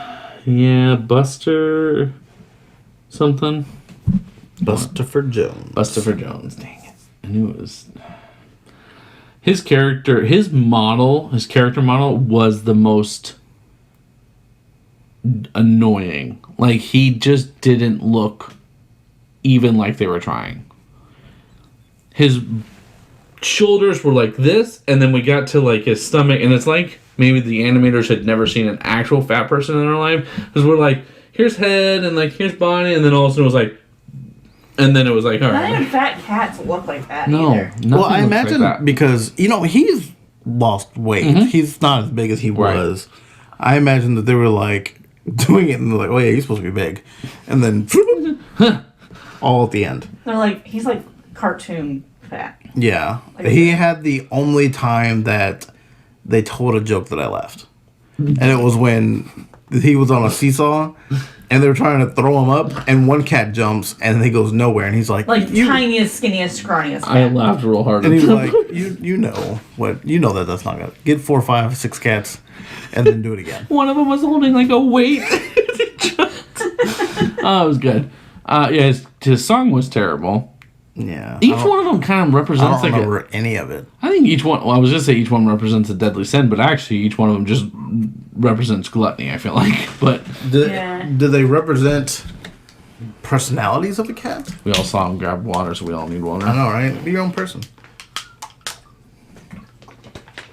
Yeah, Buster something. Bustopher Jones. Bustopher Jones. Dang it. I knew it was. His character model was the most annoying. Like, he just didn't look even like they were trying. His shoulders were like this, and then we got to like his stomach, and it's like maybe the animators had never seen an actual fat person in their life, because we're like, here's head, and like here's body, and then all of a sudden it was like, and then it was like, all Not right. even fat cats look like that No, either. Well, I nothing looks imagine like that. because he's lost weight. He's not as big as he Right. was. I imagine that they were like doing it and they're like, "Oh yeah, he's supposed to be big," and then all at the end. They're like, he's like cartoon fat. Yeah, Like- he had the only time that they told a joke that I laughed, and it was when he was on a seesaw. And they're trying to throw him up, and one cat jumps, and he goes nowhere. And he's like, Like tiniest, skinniest, scrawniest cat. I laughed real hard. and he's like, you know that's not gonna get 4, 5, 6 cats, and then do it again. One of them was holding like a weight. Oh, it was good. Yeah, his song was terrible. Yeah, Each one of them kind of I represents don't like remember any of it. I think each one. Well, I was gonna say each one represents a deadly sin, but actually each one of them just represents gluttony. I feel like, but Yeah. Do they represent personalities of a cat? we all saw him grab water, so we all need water. I know, right? Be your own person.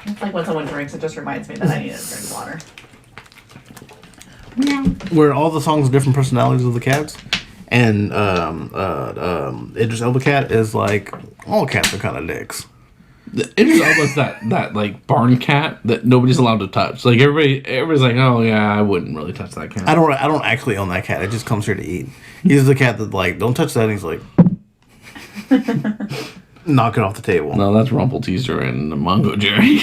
It's like when someone drinks, it just reminds me that I need to drink water. Where all the songs are different personalities of the cats, and Idris Elba cat is like all cats are kind of dicks. Idris Elba's that like barn cat that nobody's allowed to touch. Like everybody's like, oh yeah, I wouldn't really touch that cat. I don't actually own that cat. It just comes here to eat. He's the cat that like don't touch that. And he's like knock it off the table. No, that's Rumpelteazer and the Mongo Jerry.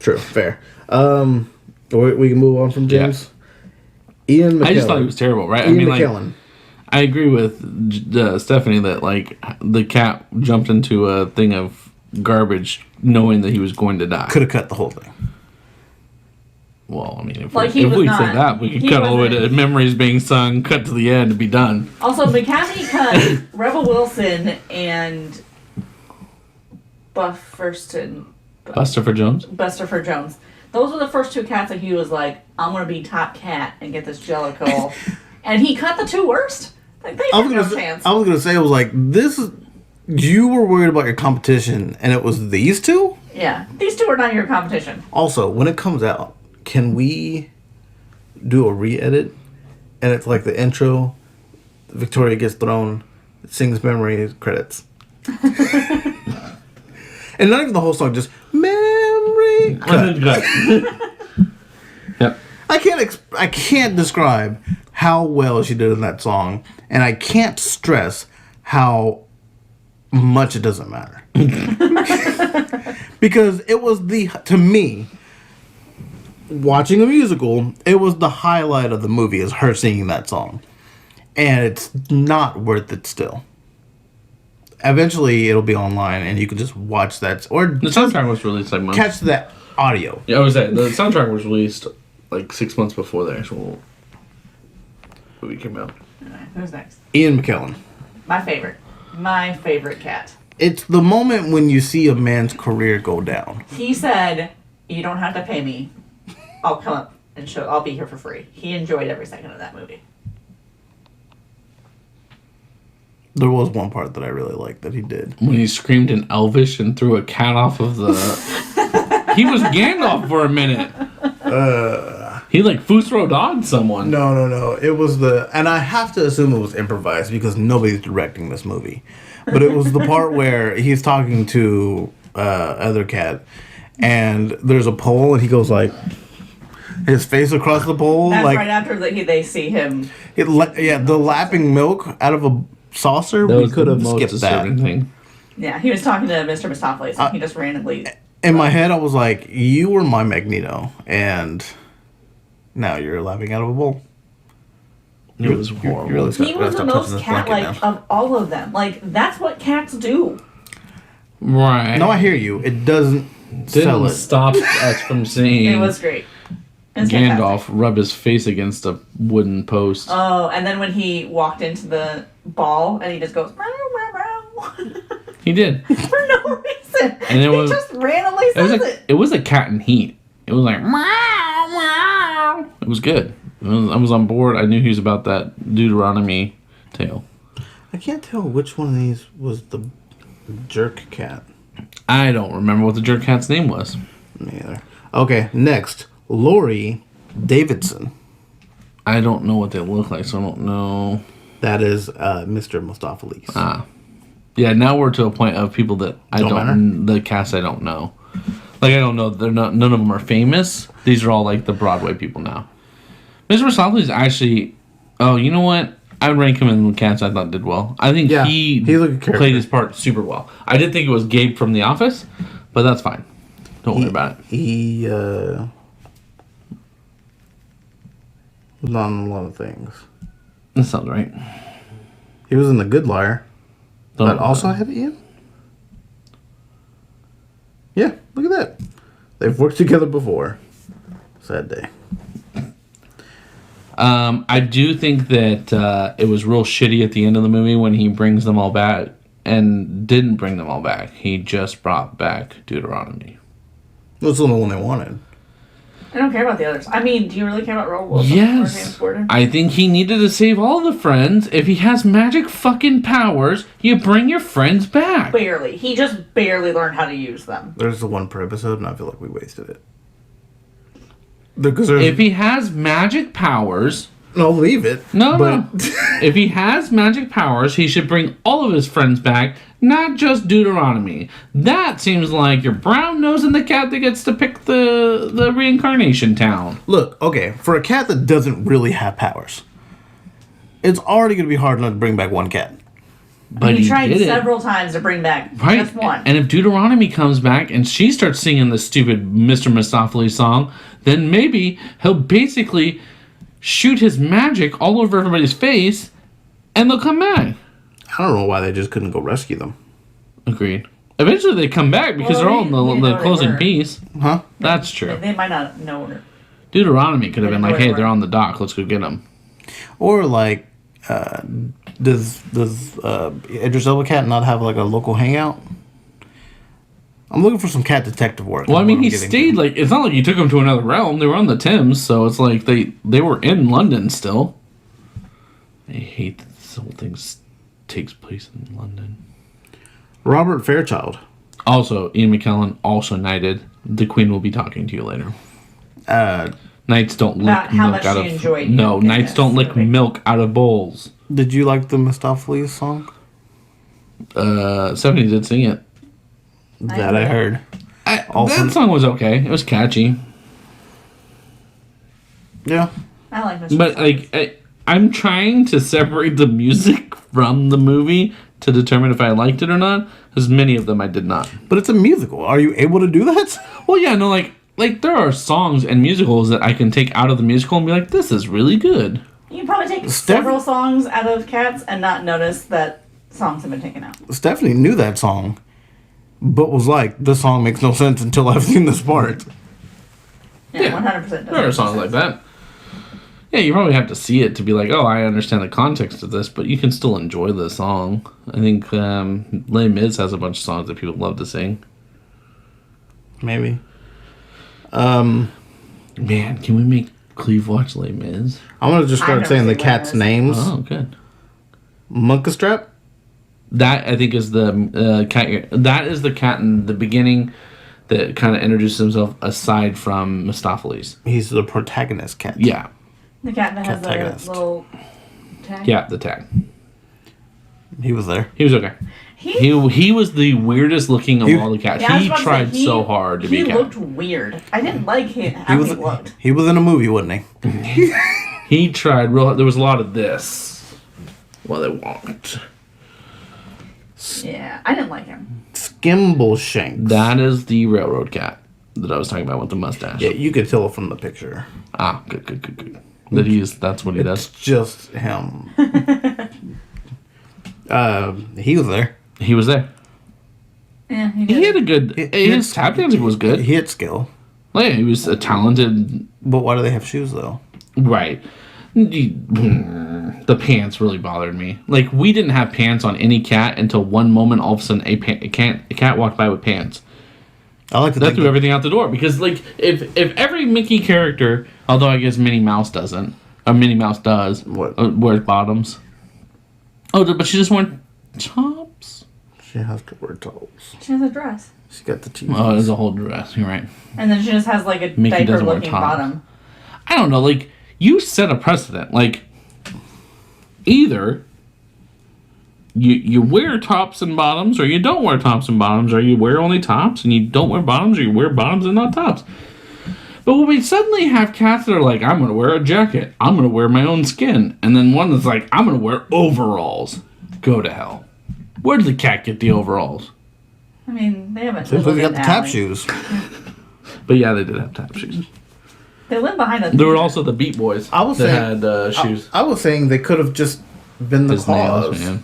True, fair. We can move on from James. Ian McKellen. I just thought he was terrible, right? Ian like McKellen. I agree with Stephanie that like the cat jumped into a thing of garbage knowing that he was going to die. Could have cut the whole thing. Well, I mean, if Like, we, he if was we not- said that, we could he cut all the way to wasn't- memories being sung, cut to the end, and be done. Also, McCaffrey cut Rebel Wilson and Bufferson. Buster Jones. Busterford Jones. Those were the first two cats that he was like, I'm gonna be top cat and get this Jellicle. And he cut the two worst. Like they had no chance. I was gonna say, I was like, this is. You were worried about your competition, and it was these two. Yeah, these two are not your competition. Also, when it comes out, can we do a re-edit? And it's like the intro. Victoria gets thrown, sings memory credits, and not even the whole song, just memory. Cut. Yep. I can't describe how well she did in that song, and I can't stress how much it doesn't matter. Because it was to me, watching a musical, it was the highlight of the movie is her singing that song. And it's not worth it still. Eventually it'll be online and you can just watch that or The soundtrack was released like months. catch that audio. Yeah, I was saying the soundtrack was released like 6 months before the actual movie came out. Alright, who's next? Ian McKellen. My favorite cat. It's the moment when you see a man's career go down. He said, "You don't have to pay me. I'll come up and show. I'll be here for free." He enjoyed every second of that movie. There was one part that I really liked that he did. When he screamed in Elvish and threw a cat off of the... He was Gandalf for a minute. He like Fusro dogged someone. No. It was and I have to assume it was improvised because nobody's directing this movie. But it was the part where he's talking to other cat, and there's a pole, and he goes like, his face across the pole, That's like right after they see him. the lapping milk out of a saucer. That We was could the have most skipped that. disturbing thing. Yeah, he was talking to Mr. Mistopheles, and he just randomly. In my head, I was like, you were my Magneto, and now you're lapping out of a bowl. It was horrible. You really He was the stop touching most this blanket cat-like now. of all of them. Like that's what cats do. Right. No, I hear you. It doesn't sell Didn't it. stop us from seeing It was great. It was fantastic. Gandalf rub his face against a wooden post. Oh, and then when he walked into the ball and he just goes meow, meow, meow. He did. For no reason. And it he was- just randomly It was says a, it. it was a cat in heat. It was like meow, meow. It was good. I was on board. I knew he was about that Deuteronomy tale. I can't tell which one of these was the jerk cat. I don't remember what the jerk cat's name was. Me either. Okay, next. Lori Davidson. I don't know what they look like, so I don't know. That is Mr. Mustopheles. Yeah, now we're to a point of people that I Don't don't the cast I don't know. Like, I don't know. They're not. None of them are famous. These are all like the Broadway people now. Mr. Mistopheles actually. Oh, you know what? I would rank him in the cast I thought did well. I think Yeah, he he's a good character. played his part super well. I did think it was Gabe from The Office, but that's fine. Don't worry about it. He was on a lot of things. That sounds right. He was in The Good Liar. Don't That know also about had Ian? Yeah, look at that. They've worked together before. Sad day. I do think that it was real shitty at the end of the movie when he brings them all back and didn't bring them all back. He just brought back Deuteronomy. That's the only one they wanted. I don't care about the others. I mean, do you really care about Rebel Wilson or Yes. James Corden? I think he needed to save all the friends. If he has magic fucking powers, you bring your friends back. Barely. He just barely learned how to use them. There's the one per episode, and I feel like we wasted it. Because there's... If he has magic powers... No, leave it. No. If he has magic powers, he should bring all of his friends back, not just Deuteronomy. That seems like you're brown-nosing the cat that gets to pick the reincarnation town. Look, okay, for a cat that doesn't really have powers, it's already going to be hard enough to bring back one cat. But he tried did it. several times to bring back Right. just one. And if Deuteronomy comes back and she starts singing the stupid Mr. Mistopheles song, then maybe he'll basically shoot his magic all over everybody's face and they'll come back. I don't know why they just couldn't go rescue them. Agreed. Eventually they come back because Well, they're all we in know the they closing were. piece. Huh? That's true. They might not know her. Deuteronomy could have been They like, know they hey, they're were. on the dock. Let's go get them. Or, like, does Idris Elba cat not have, like, a local hangout? I'm looking for some cat detective work. Well, I is mean, what he I'm getting stayed, to. like, it's not like he took them to another realm. They were on the Thames, so it's like they were in London still. I hate that this whole thing takes place in London. Robert Fairchild. Also, Ian McKellen also knighted. The Queen will be talking to you later. Knights don't lick About how milk much out she of... enjoyed No, you in knights this don't lick movie. milk out of bowls. Did you like the Mistopheles song? Stephanie did sing it. That I heard. Also- That song was okay. It was catchy. Yeah. I like Mr. But, like, I'm trying to separate the music from the movie to determine if I liked it or not, because many of them I did not. But it's a musical. Are you able to do that? Well, yeah, no, like there are songs and musicals that I can take out of the musical and be like, this is really good. You can probably take Steph- several songs out of Cats and not notice that songs have been taken out. Stephanie knew that song, but was like, this song makes no sense until I've seen this part. Yeah, 100%. There are songs like that. Yeah, you probably have to see it to be like, oh, I understand the context of this, but you can still enjoy the song. I think Les Mis has a bunch of songs that people love to sing. Maybe. Man, can we make Kleve watch Les Mis? I'm going to just I've start never saying the seen cat's Les Mis. names. Oh, good. Monkastrap? That, I think, is the cat. That is the cat in the beginning that kind of introduces himself aside from Mistopheles. He's the protagonist cat. Yeah. The cat that has Protagonist. the little tag. Yeah, the tag. He was there. He was okay. He was the weirdest looking of He- all the cats. Yeah, I was he about to tried say, so hard to be a He cat. looked weird. I didn't like how he looked. He was in a movie, wasn't he? He tried real. There was a lot of this while they walked. Yeah, I didn't like him. Skimbleshanks. That is the railroad cat that I was talking about with the mustache. Yeah, you could tell from the picture. Ah, good. That's what he It's does. just him. He was there. He was there. Yeah, he He did. had a good. His tap dancing was good. He had skill. Oh, yeah, he was a talented. But why do they have shoes, though? Right. The pants really bothered me. Like, we didn't have pants on any cat until one moment all of a sudden a cat walked by with pants. I like to That think threw everything out the door. Because, like, if every Mickey character, although I guess Minnie Mouse doesn't, or Minnie Mouse does, What? wears bottoms. Oh, but she just wore tops? She has to wear toes. She has a dress. She got the teeth. Oh, there's a whole dress. You're right. And then she just has like a Mickey doesn't wear diaper-looking tops. bottom. I don't know. Like, you set a precedent. Like, either you wear tops and bottoms, or you don't wear tops and bottoms, or you wear only tops and you don't wear bottoms, or you wear bottoms and not tops. But when we suddenly have cats that are like, I'm going to wear a jacket, I'm going to wear my own skin, and then one that's like, I'm going to wear overalls, go to hell. Where did the cat get the overalls? I mean, they haven't. Seems like they got the tap shoes. But yeah, they did have tap shoes. They live behind the. There were also the Beat Boys I was that saying- had shoes. I was saying they could have just been the His nails, claws. man.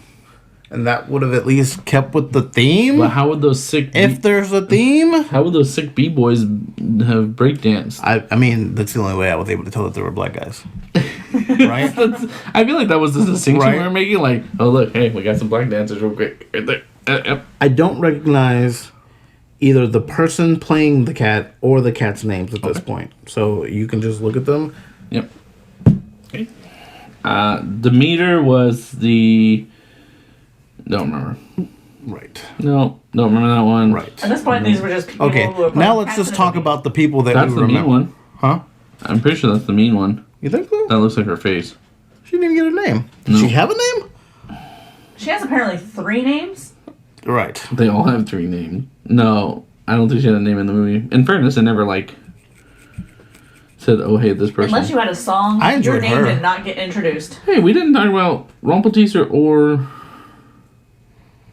And that would have at least kept with the theme. But how would those sick If there's a theme. how would those sick B-boys have breakdanced? I mean, that's the only way I was able to tell that they were black guys. Right? I feel like that was the distinction Right. we were making. Like, oh look, hey, we got some black dancers real quick. Right there. Yep. I don't recognize either the person playing the cat or the cat's names at this point. So you can just look at them. Yep. Okay. Demeter was the. Don't remember. Right. No, don't remember that one. Right. At this point, these were just people Okay. who were putting Now let's cats just in a talk movie. about the people that That's we the remember. mean one. Huh? I'm pretty sure that's the mean one. You think so? That looks like her face. She didn't even get a name. No. Does she have a name? She has apparently 3 names. Right. They all have 3 names. No, I don't think she had a name in the movie. In fairness, I never said, "Oh, hey, this person." Unless you had a song, I your enjoyed name her. did not get introduced. Hey, we didn't talk about Rumpelteazer or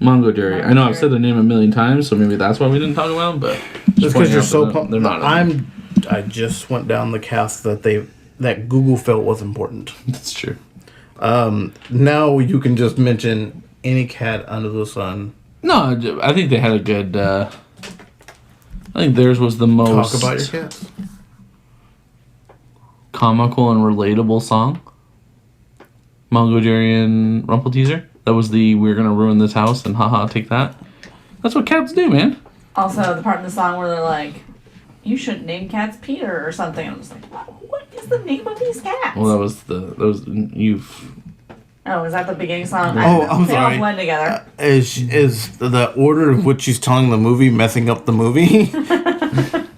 Mongo Jerry. I know I've said the name a million times, so maybe that's why we didn't talk about them. But Just because you're so pumped. they're not. in I just went down the cast that Google felt was important. it. That's true. Now you can just mention any cat under the sun. No, I think they had a good. I think theirs was the most Talk about your cats. comical and relatable song. Mongo Jerry and Rumpelteazer. That was the "We're gonna ruin this house" and haha, take that. That's what cats do, man. Also, the part in the song where they're like, "You should name cats Peter or something." I'm just like, what is the name of these cats? Well, that was you've. Oh, is that the beginning song? Oh, I'm they sorry. all blend together. Is the order of which she's telling the movie messing up the movie?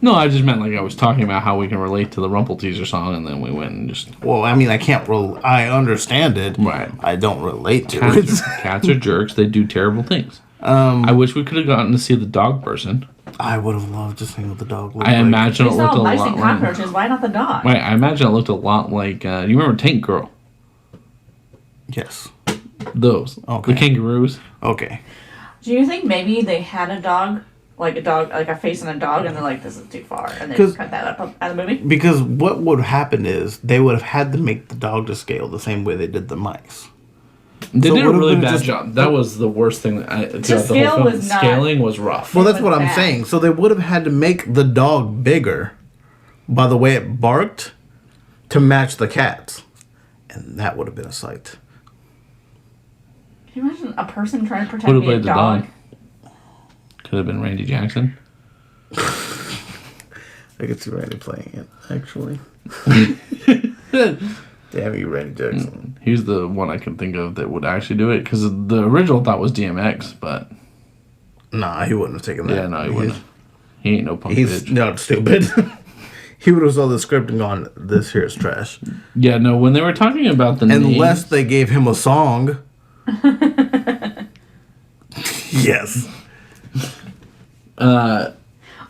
No, I just meant like I was talking about how we can relate to the Rumpelteazer song, and then we went and just. Well, I mean, I can't. I understand it. Right. I don't relate to Cats, it. cats are jerks. They do terrible things. I wish we could have gotten to see the dog person. I would have loved to sing with the dog. I imagine it These looked all a nice lot and like. cockroaches. Why not the dog? Right, I imagine it looked a lot like. You remember Tank Girl? Yes. Those. Okay. The kangaroos. Okay. Do you think maybe they had a dog, like a face and a dog, and they're like, "This is too far," and they 'Cause- just cut that up out of the movie? Because what would happen is they would have had to make the dog to scale the same way they did the mice. They So did a what if really it bad just- job. That was the worst thing. Throughout the scale whole film. was not- Scaling was rough. Well, that's was what I'm bad. saying. So they would have had to make the dog bigger by the way it barked to match the cats. And that would have been a sight. Can you imagine a person trying to Would protect have a played the dog? dog. Could have been Randy Jackson. I could see Randy playing it, actually. Damn you, Randy Jackson. He's the one I can think of that would actually do it because the original thought was DMX, but Nah, he wouldn't have taken that. yeah, no, he wouldn't. He ain't no punk He's bitch. not stupid. He would have saw the script and gone, this here is trash. Yeah, no. When they were talking about the Unless names, they gave him a song. Yes. in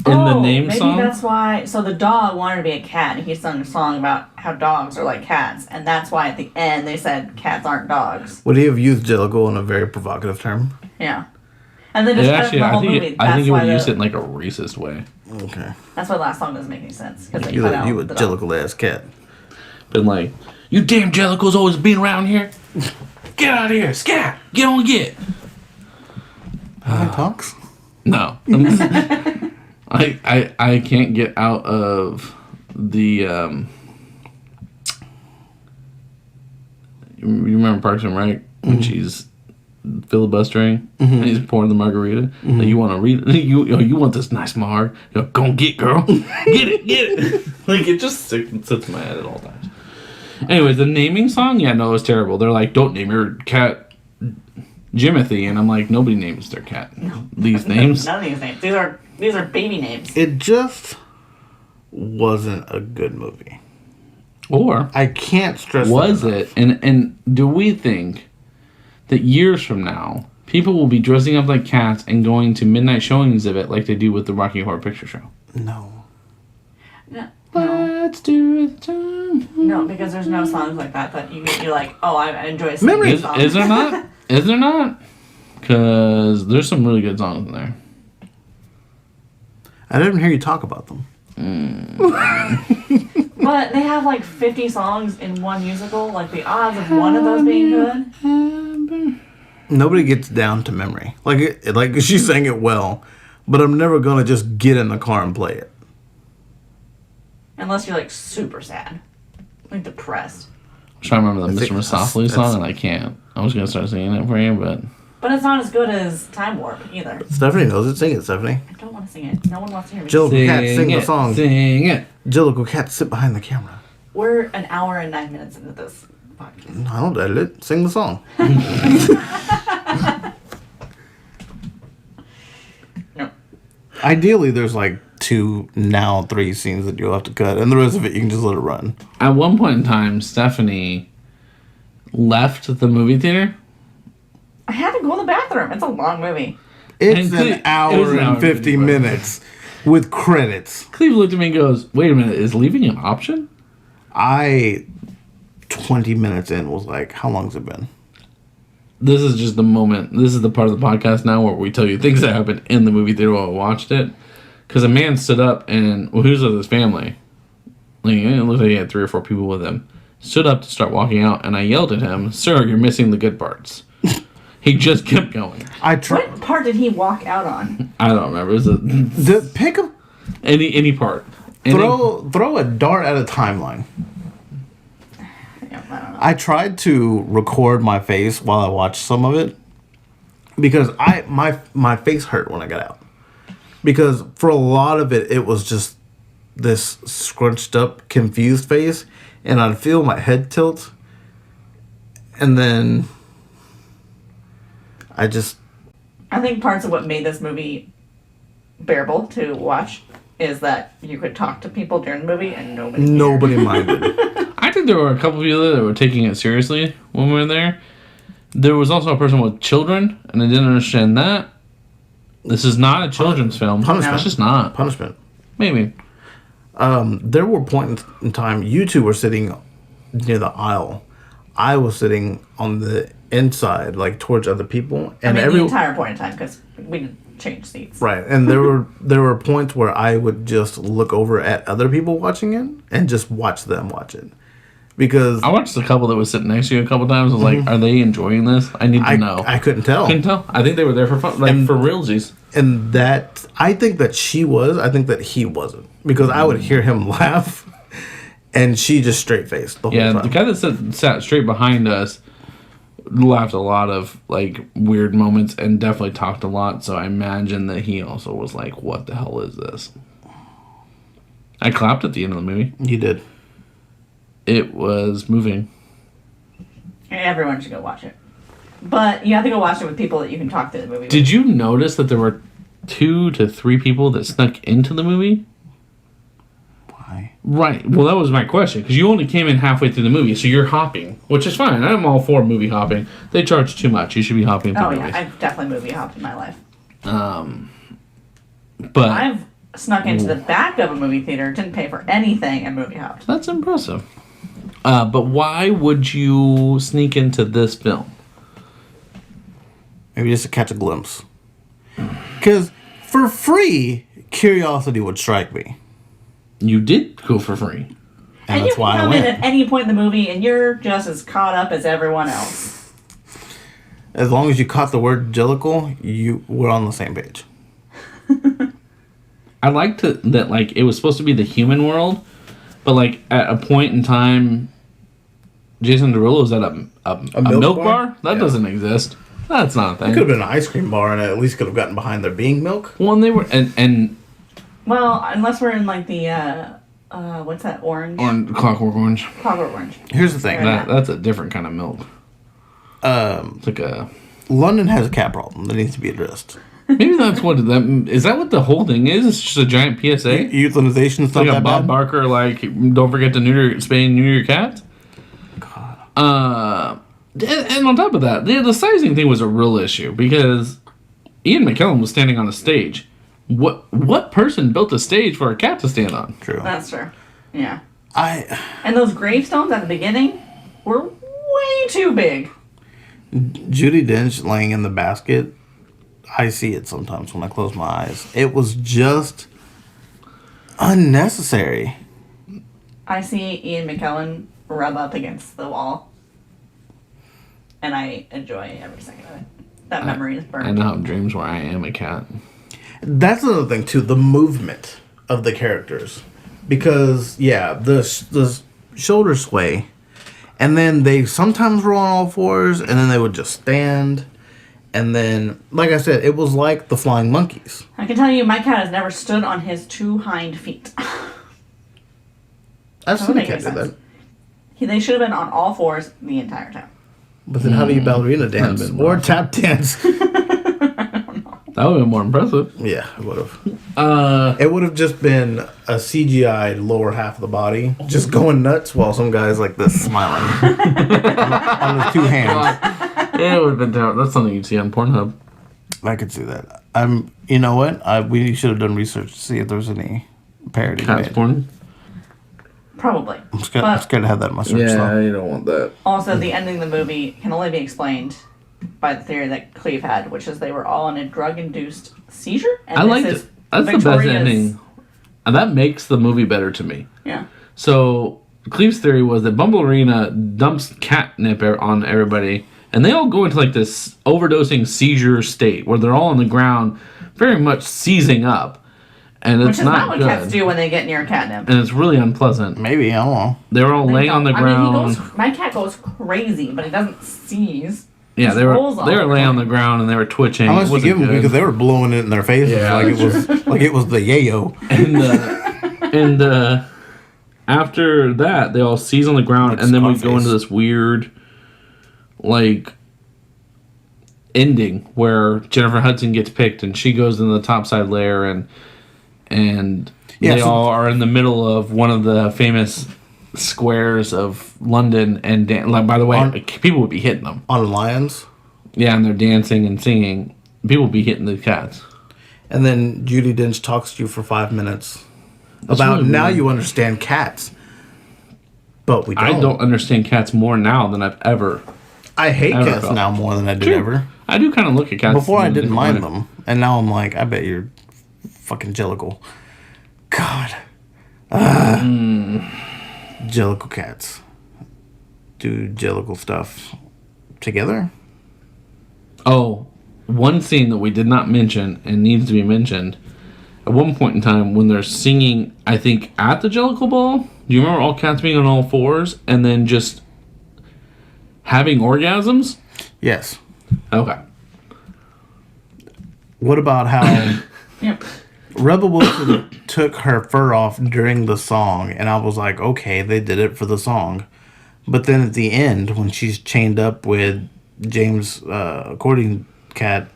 the name maybe song, that's why. So the dog wanted to be a cat, and he sung a song about how dogs are like cats, and that's why at the end they said cats aren't dogs. Would he have used Jellicle in a very provocative term? Yeah, and then just cut it actually, from the I whole think movie. I think he would use the- it in like a racist way. Okay. That's why the last song doesn't make any sense because they You cut out a the dog. Jellicle ass cat. Been like, you damn Jellicles always been around here. Get out of here, scat. Get on, get. Talks? No. I can't get out of the you remember Parks and Rec when she's filibustering and he's pouring the margarita. Like, you want to read you want this nice marg. Go and get, girl. Get it. Like, it just sits in my head at all times. Anyways, the naming song, yeah, no, it was terrible. They're like, don't name your cat Jimothy, and I'm like, nobody names their cat these names. None of these names. These are baby names. It just wasn't a good movie. Or I can't stress was that it? enough. And do we think that years from now, people will be dressing up like cats and going to midnight showings of it like they do with the Rocky Horror Picture Show? No. No. Let's do it. Time. No, because there's no songs like that you're like, oh, I enjoy singing Memory- these songs. Is there not? Is there not? Because there's some really good songs in there. I didn't hear you talk about them. But they have like 50 songs in one musical. Like the odds of one of those being good. Nobody gets down to Memory. Like she sang it well, but I'm never gonna just get in the car and play it. Unless you're like super sad. Like depressed. I'm trying to remember the I think Mr. Softly that's- song, and I can't. I was going to start singing it for you, but... But it's not as good as Time Warp either. Stephanie knows it. Sing it, Stephanie. I don't want to sing it. No one wants to hear me. Jellicle Cat, sing the it, song. Sing it. Jellicle Cat, sit behind the camera. We're an hour and 9 minutes into this podcast. I don't edit it. Sing the song. No. Ideally, there's like 2, now 3 scenes that you'll have to cut, and the rest of it you can just let it run. At one point in time, Stephanie left the movie theater. I had to go to the bathroom. It's a long movie. It's And an hour it was an hour and and 50 50 minutes with credits. Kleve looked at me and goes, wait a minute, is leaving an option? 20 minutes in, was like, how long's it been? This is just the moment. This is the part of the podcast now where we tell you things that happened in the movie theater while we watched it. Because a man stood up and, well, he was with his family. Like, it looked like he had 3 or 4 people with him. Stood up to start walking out, and I yelled at him, "Sir, you're missing the good parts." He just kept going. I tried. What part did he walk out on? I don't remember. It was Pick a any part. throw a dart at a timeline. Yeah, I don't know. I tried to record my face while I watched some of it because my face hurt when I got out. Because for a lot of it, it was just this scrunched up, confused face, and I'd feel my head tilt, and then I think parts of what made this movie bearable to watch is that you could talk to people during the movie and nobody cared. minded. I think there were a couple of people that were taking it seriously when we were there. There was also a person with children, and I didn't understand that. This is not a children's film. Punishment. It's just not. Punishment. Maybe. There were points in time you two were sitting near the aisle. I was sitting on the inside, like towards other people, and the entire point in time because we didn't change seats. right. And there were points where I would just look over at other people watching it and just watch them watch it, because I watched the couple that was sitting next to you a couple times. I was like, are they enjoying this? I need to know. I couldn't tell. Couldn't tell. I think they were there for fun, like for realsies. And that I think that she was. I think that he wasn't, because I would hear him laugh, and she just straight faced the whole Yeah, time. the guy that sat straight behind us laughed a lot of like weird moments and definitely talked a lot. So I imagine that he also was like, "What the hell is this?" I clapped at the end of the movie. You did. It was moving. Everyone should go watch it. But you have to go watch it with people that you can talk to the movie with. Did you notice that there were 2 to 3 people that snuck into the movie? Why? Right. Well, that was my question, because you only came in halfway through the movie, so you're hopping, which is fine. I'm all for movie hopping. They charge too much. You should be hopping through Oh, yeah. movies. I've definitely movie hopped in my life. But I've snuck into the back of a movie theater, didn't pay for anything, and movie hopped. that's impressive. But why would you sneak into this film? Maybe just to catch a glimpse. Because for free, curiosity would strike me. You did go for free. And you that's can why I come in went. at any point in the movie, and you're just as caught up as everyone else. As long as you caught the word Jellicle, you were on the same page. I liked that like it was supposed to be the human world, but like at a point in time, Jason Derulo was at a milk bar? That Yeah. doesn't exist. That's not a It thing. could have been an ice cream bar, and I at least could have gotten behind there being milk. Well, and they were and Well, unless we're in like the what's that orange? Clockwork Orange. Clockwork Orange. Here's the thing. Right. That's a different kind of milk. It's like a London has a cat problem that needs to be addressed. Maybe that's what that is. That what the whole thing is? It's just a giant PSA. Euthanization is not Like a that Bob bad. Barker, like don't forget to spay and neuter your cat. And on top of that, the sizing thing was a real issue because Ian McKellen was standing on a stage. What person built a stage for a cat to stand on? True. That's true. Yeah. I And those gravestones at the beginning were way too big. Judi Dench laying in the basket. I see it sometimes when I close my eyes. It was just unnecessary. I see Ian McKellen rub up against the wall, and I enjoy every second of it. That memory is burned. I now have dreams where I am a cat. That's another thing too. The movement of the characters, because the shoulder sway, and then they sometimes roll on all fours, and then they would just stand, and then, like I said, it was like the flying monkeys. I can tell you, my cat has never stood on his two hind feet. I've seen a make cat do any that. sense. They should have been on all fours the entire time. But then how do you ballerina dance been or more. tap dance? That would have been more impressive. Yeah, it would have. It would have just been a CGI lower half of the body just going nuts while some guy's like this smiling on his two hands. Yeah, it would have been terrible. That's something you'd see on Pornhub. I could see that. You know what? We should have done research to see if there's any parody Cats made. porn? Probably. I'm scared to have that in my search. Yeah, you don't want that. Also, the ending of the movie can only be explained by the theory that Kleve had, which is they were all in a drug-induced seizure. And I liked it. That's the best Victoria's- ending. And that makes the movie better to me. Yeah. So, Cleve's theory was that Bumblerina dumps catnip on everybody, and they all go into like this overdosing seizure state where they're all on the ground, very much seizing up. And Which it's is not what good. cats do when they get near catnip. And it's really unpleasant. Maybe, I don't know. They were all laying on the ground. My cat goes crazy, but he doesn't seize. Yeah, Just they were rolls on laying the on the ground and they were twitching. I It must wasn't give them good. because they were blowing it in their faces Yeah, like it was the yayo. And after that, they all seize on the ground, Like and then we go Scarface. into this weird, like, ending where Jennifer Hudson gets picked, and she goes in the topside layer, and Yeah, they so- all are in the middle of one of the famous squares of London, and like, by the way, people would be hitting them. On lions. Yeah, and they're dancing and singing. People would be hitting the cats. And then Judi Dench talks to you for 5 minutes about really now weird. you understand cats. But we don't. I don't understand cats more now than I've ever. I hate ever cats felt. now more than I did True. ever. I do kind of look at cats. Before I in a didn't different mind way. them. And now I'm like, I bet you're fucking Jellicle. God. Jellicle cats. Do Jellicle stuff together? Oh, one scene that we did not mention and needs to be mentioned. At one point in time, when they're singing, I think at the Jellicle Ball, do you remember all cats being on all fours and then just having orgasms? Yes. Okay. What about how Yep. Rebel Wilson took her fur off during the song, and I was like, okay, they did it for the song. But then at the end, when she's chained up with James According Cat,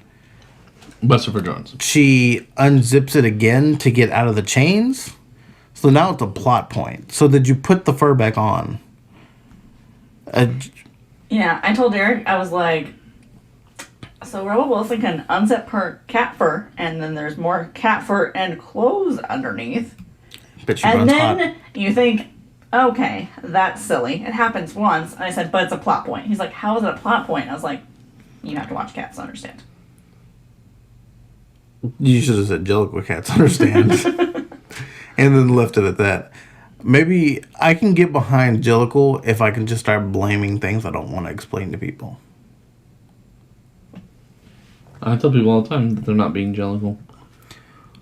Buster for Jones. she unzips it again to get out of the chains. So now it's a plot point. So did you put the fur back on? Yeah, I told Eric, I was like, so Rebel Wilson can unzip her cat fur, and then there's more cat fur and clothes underneath. But she And runs then hot. you think, okay, that's silly. It happens once. And I said, but it's a plot point. He's like, how is it a plot point? I was like, you have to watch Cats to understand. You should have said Jellicle cats understand. And then left it at that. Maybe I can get behind Jellicle if I can just start blaming things I don't want to explain to people. I tell people all the time that they're not being Jellicle.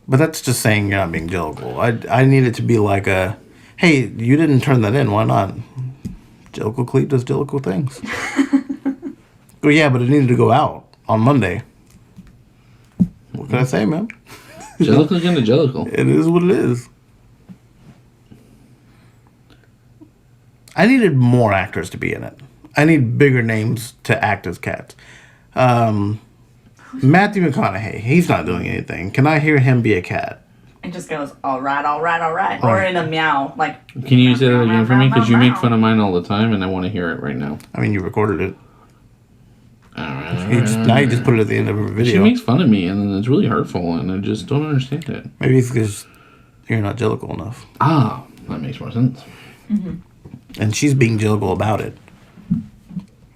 But that's just saying you're not being Jellicle. I need it to be like a, hey, you didn't turn that in. Why not? Jellicle Cleave does Jellicle things. Well, yeah, but it needed to go out on Monday. What can I say, man? Jellicle into Jellicle. It is what it is. I needed more actors to be in it. I need bigger names to act as cats. Matthew McConaughey. He's not doing anything. Can I hear him be a cat? It just goes, all right, all right, all right. Or in a meow, like. Can you say that again for me? Because you make fun of mine all the time, and I want to hear it right now. I mean, you recorded it. Now Now you just put it at the end of a video. She makes fun of me, and then it's really hurtful, and I just don't understand it. Maybe it's because you're not Jellicle enough. Ah, that makes more sense. Mm-hmm. And she's being Jellicle about it.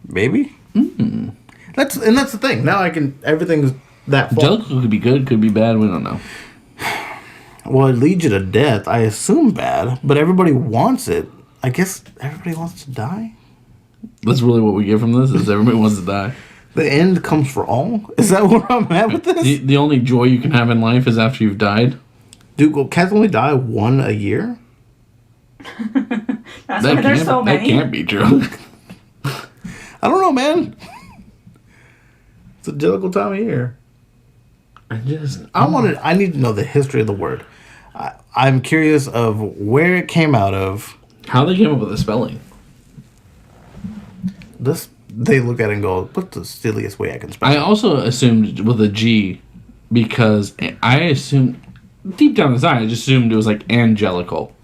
Maybe? Mm. That's the thing. Now I can... Everything's that far. Jellicle could be good, could be bad, we don't know. Well, it leads you to death. I assume bad, but everybody wants it. I guess everybody wants to die? That's really what we get from this, is everybody wants to die. The end comes for all? Is that where I'm at with this? The only joy you can have in life is after you've died? Dude, will cats only die one a year? That's why there's so many. That can't be true. I don't know, man. It's a Jellicle time of year. I need to know the history of the word. I'm curious of where it came out of. How they came up with the spelling. They look at it and go, what's the silliest way I can spell it? I also assumed with a G because I assumed, deep down inside, I just assumed it was like angelical.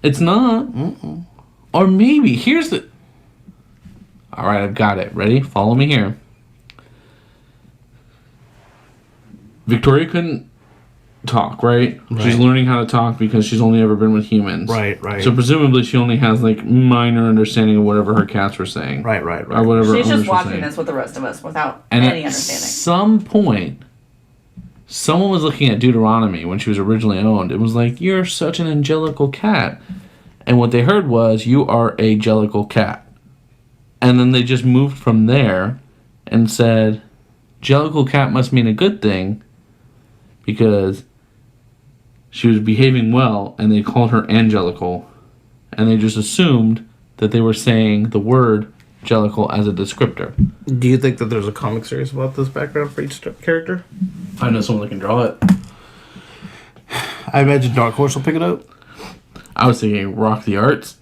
It's not. Mm-mm. Or maybe, here's the... Alright, I've got it. Ready? Follow me here. Victoria couldn't talk, right? She's learning how to talk because she's only ever been with humans. Right. So presumably she only has like minor understanding of whatever her cats were saying. Right. Or whatever. She's just owners were watching saying. this with the rest of us without And any at understanding. some point, someone was looking at Deuteronomy when she was originally owned. It was like, you're such an angelical cat. And what they heard was, you are a jellicle cat. And then they just moved from there and said, jellicle cat must mean a good thing because she was behaving well, and they called her angelical. And they just assumed that they were saying the word jellicle as a descriptor. Do you think that there's a comic series about this background for each character? I know someone that can draw it. I imagine Dark Horse will pick it up. I was thinking Rock the Arts.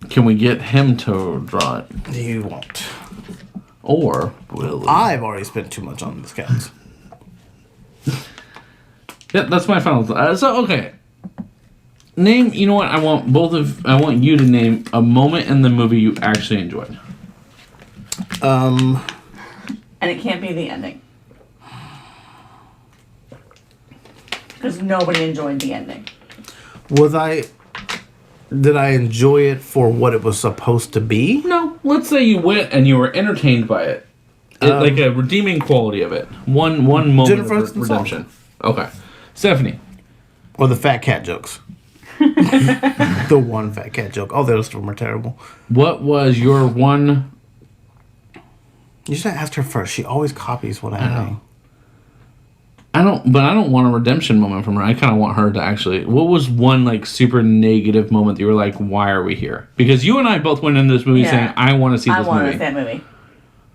Can we get him to draw it? You won't. Or will I've already spent too much on these cats. Yeah, that's my final thought. So, okay. Name, you know what? I want you to name a moment in the movie you actually enjoyed. And it can't be the ending. Because nobody enjoyed the ending. Did I enjoy it for what it was supposed to be? No, let's say you went and you were entertained by it. Like a redeeming quality of it. One moment Jennifer of redemption. Okay. Stephanie. Or the fat cat jokes. The one fat cat joke. All the rest of them are terrible. What was your one... You should have asked her first. She always copies what I know. I don't want a redemption moment from her. I kind of want her to actually... What was one, like, super negative moment that you were like, why are we here? Because you and I both went into this movie saying, I want to see this movie. I want to see that movie.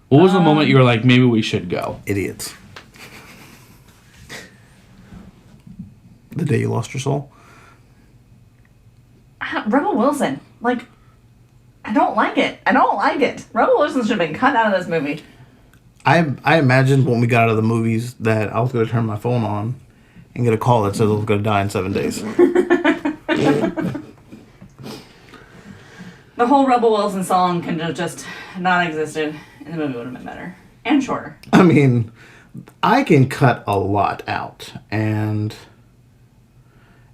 What was the moment you were like, maybe we should go? Idiots. The day you lost your soul? Rebel Wilson. Like, I don't like it. Rebel Wilson should have been cut out of this movie. I imagined when we got out of the movies that I was going to turn my phone on and get a call that says I was going to die in 7 days. The whole Rebel Wilson song could have just not existed, and the movie would have been better. And shorter. I mean, I can cut a lot out, and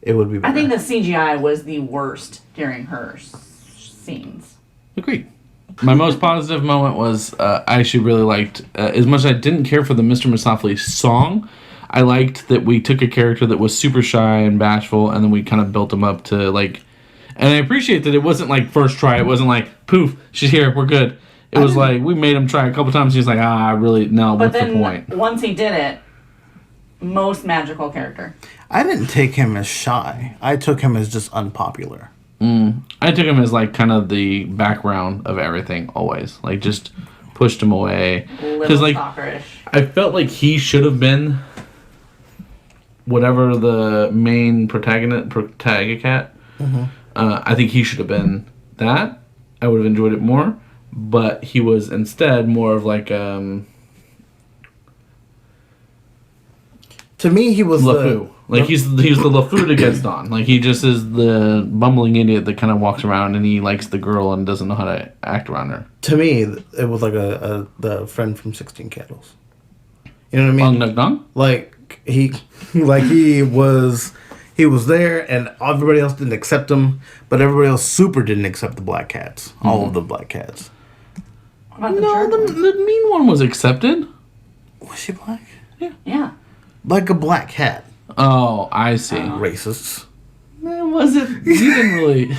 it would be better. I think the CGI was the worst during her scenes. Agreed. My most positive moment was I actually really liked, as much as I didn't care for the Mr. Mistopheles song, I liked that we took a character that was super shy and bashful, and then we kind of built him up to, like... And I appreciate that it wasn't like first try. It wasn't like, poof, she's here, we're good. It was like, we made him try a couple times. He's like, really, no, what's the point? But then, once he did it, most magical character. I didn't take him as shy. I took him as just unpopular. I took him as like kind of the background of everything always. Like just pushed him away. Little like stalkerish. I felt like he should have been whatever the main protagonist cat. Mm-hmm. I think he should have been that. I would have enjoyed it more. But he was instead more of like To me, he was LeFou. He's the LeFou to Gaston. Like, he just is the bumbling idiot that kind of walks around and he likes the girl and doesn't know how to act around her. To me, it was like the friend from 16 Candles. You know what I mean? Bong Nuk Dong? Like he was there and everybody else didn't accept him, but everybody else super didn't accept the black cats. All of the black cats. No, the mean one was accepted. Was she black? Yeah. Like a black cat. Oh, I see. Racists. It wasn't. You didn't really.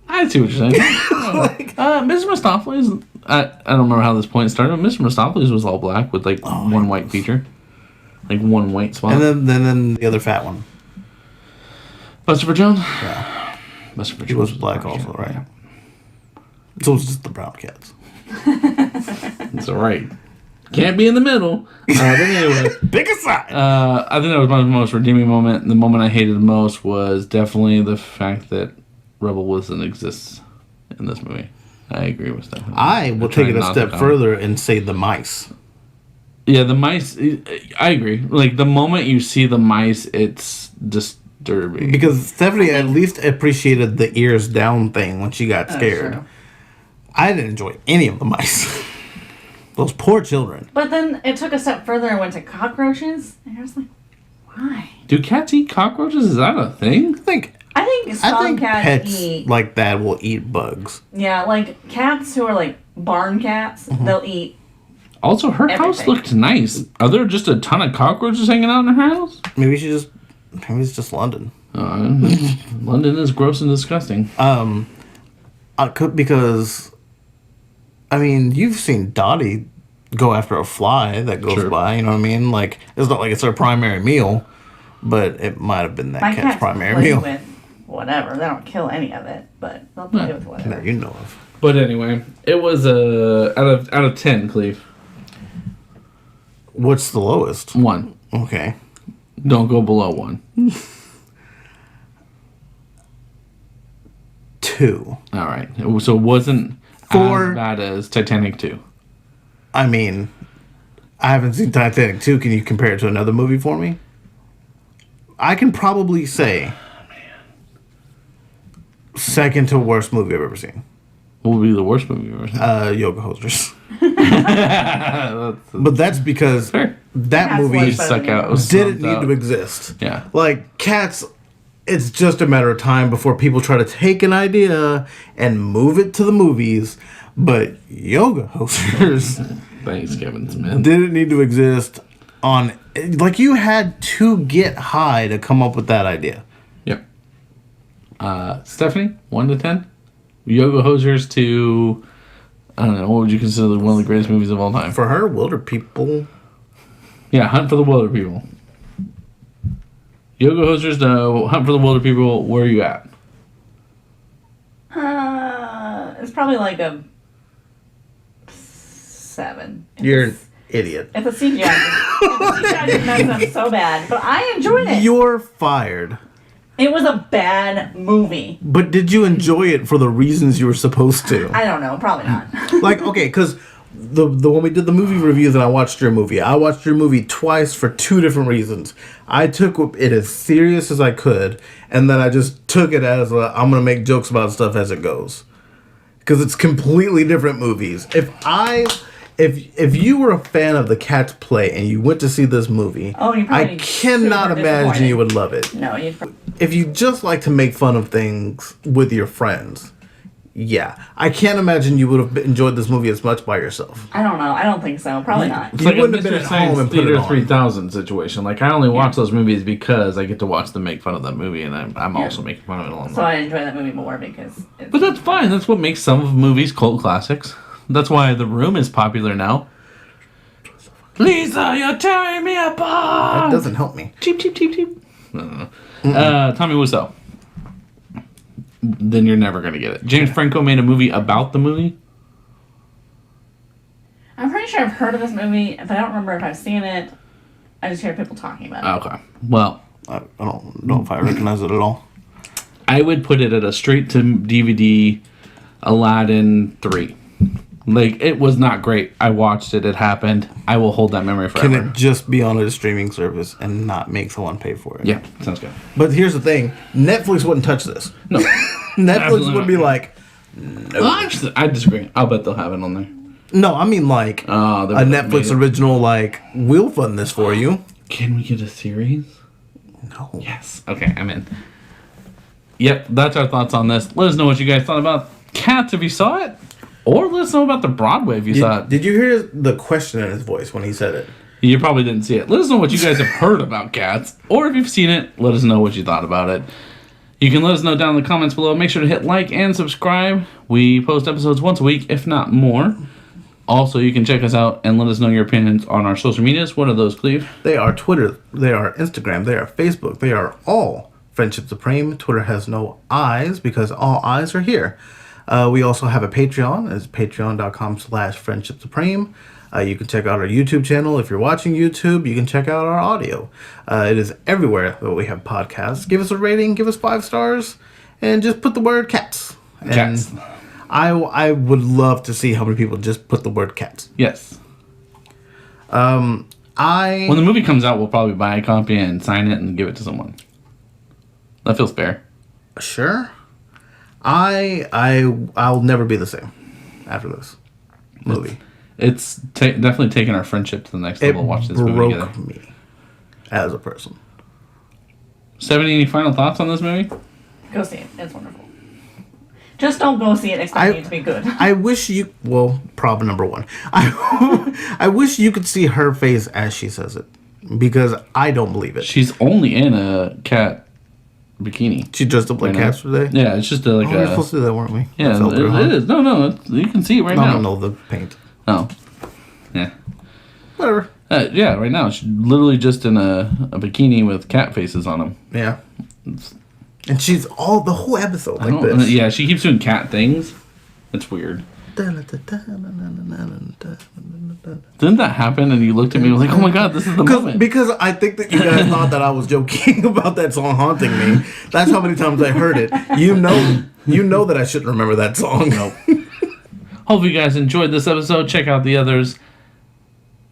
I see what you're saying. Mr. Mistopheles. I don't remember how this point started. But Mr. Mistopheles was all black with like one white feature, like one white spot. And then the other fat one. Buster Jones. Yeah. Buster Jones. He was black also, right? Yeah. So it's just the brown cats. It's alright. Can't be in the middle. But anyway, pick a side. I think that was my most redeeming moment. The moment I hated the most was definitely the fact that Rebel Wilson exists in this movie. I agree with that. I will take it a step further and say the mice. Yeah, the mice. I agree. Like, the moment you see the mice, it's disturbing. Because Stephanie at least appreciated the ears down thing when she got scared. True. I didn't enjoy any of the mice. Those poor children. But then it took a step further and went to cockroaches. And I was like, why? Do cats eat cockroaches? Is that a thing? I think some cats pets eat. like that will eat bugs. Yeah, like cats who are like barn cats, they'll eat. Also, her house Everything. looked nice. Are there just a ton of cockroaches hanging out in her house? Maybe it's just London. London is gross and disgusting. Because, I mean, you've seen Dottie go after a fly that goes by, you know what I mean? Like, it's not like it's her primary meal, but it might have been that My cat's cats primary play meal. with whatever. They don't kill any of it, but they'll play with whatever. That you know of. But anyway, it was out of 10, Kleve. What's the lowest? 1. Okay. Don't go below 1. 2. All right. So it wasn't 4. as bad as Titanic 2. I mean, I haven't seen Titanic 2. Can you compare it to another movie for me? I can probably say second to worst movie I've ever seen. What would be the worst movie you've ever seen? Yoga Hosers. But that's because Fair. that Cats movie was Suck out. didn't need to exist. Yeah. Like, Cats, it's just a matter of time before people try to take an idea and move it to the movies. But Yoga Hosers Thanks, Kevin Smith. didn't need to exist on... Like, you had to get high to come up with that idea. Yep. Stephanie, 1 to 10? Yoga Hosers to... I don't know, what would you consider one of the greatest movies of all time? For her, Wilder People... Yeah, Hunt for the Wilder People. Yoga Hosers to Hunt for the Wilder People, where are you at? It's probably like a 7. You're an idiot. If the CGI didn't mess up so bad, but I enjoyed it. You're fired. It was a bad movie. But did you enjoy it for the reasons you were supposed to? I don't know, probably not. Like, okay, because the when we did the movie reviews and I watched your movie twice for 2 different reasons. I took it as serious as I could, and then I just took it as I'm going to make jokes about stuff as it goes. Because it's completely different movies. If you were a fan of the Cats play and you went to see this movie, I cannot imagine you would love it. No, you'd... If you just like to make fun of things with your friends, yeah. I can't imagine you would have enjoyed this movie as much by yourself. I don't know. I don't think so. Probably not. It's You like a wouldn't have been Mr. at Science home and put it Theater on. 3000 situation. Like, I only watch those movies because I get to watch them make fun of that movie, and I'm also making fun of it along the So way. I enjoy that movie more because it's... But that's fine. That's what makes some of movies cult classics. That's why The Room is popular now. Lisa, you're tearing me apart! That doesn't help me. Cheap, cheap, cheap, cheap. No. Tommy Wiseau. Then you're never going to get it. James Franco made a movie about the movie. I'm pretty sure I've heard of this movie, but I don't remember if I've seen it. I just hear people talking about it. Okay. Well, I don't know if I recognize it at all. I would put it at a straight to DVD Aladdin 3. Like, it was not great. I watched it. It happened. I will hold that memory forever. Can it just be on a streaming service and not make someone pay for it? Yeah, sounds good. But here's the thing. Netflix wouldn't touch this. No. Netflix Absolutely would be not. like, Actually, I disagree. I'll bet they'll have it on there. no, I mean like Oh, a Netflix original, like, we'll fund this for you. Can we get a series? No. Yes. Okay, I'm in. Yep, that's our thoughts on this. Let us know what you guys thought about Cats if you saw it. Or let us know about the Broadway if you saw it. Did you hear the question in his voice when he said it? You probably didn't see it. Let us know what you guys have heard about Cats. Or if you've seen it, let us know what you thought about it. You can let us know down in the comments below. Make sure to hit like and subscribe. We post episodes once a week, if not more. Also, you can check us out and let us know your opinions on our social medias. What are those, Kleve? They are Twitter, they are Instagram, they are Facebook, they are all Friendship Supreme. Twitter has no eyes because all eyes are here. We also have a Patreon. It's patreon.com/Friendship Supreme. You can check out our YouTube channel. If you're watching YouTube, you can check out our audio. It is everywhere that we have podcasts. Give us a rating, give us 5 stars, and just put the word cats. And Cats. I would love to see how many people just put the word cats. Yes. When the movie comes out, we'll probably buy a copy and sign it and give it to someone. That feels fair. Sure. I'll never be the same after this movie. It's definitely taken our friendship to the next level. Watch this movie together. Broke me as a person. Stephanie, any final thoughts on this movie? Go see it. It's wonderful. Just don't go see it expecting it to be good. I wish you. Well, problem number 1. I wish you could see her face as she says it, because I don't believe it. She's only in a cat bikini. She dressed up like Right now. cats today. Yeah, it's just like We were supposed to do that, weren't we? Yeah, Fell through, huh? it is. No, you can see it right I now. don't know the paint. Oh, yeah. Whatever. Yeah, right now she's literally just in a bikini with cat faces on them. Yeah. And she's the whole episode like this. Yeah, she keeps doing cat things. It's weird. Didn't that happen? And you looked at me and were like, "Oh my god, this is the moment." Because I think that you guys thought that I was joking about that song haunting me. That's how many times I heard it. You know that I shouldn't remember that song. Nope. Hope you guys enjoyed this episode. Check out the others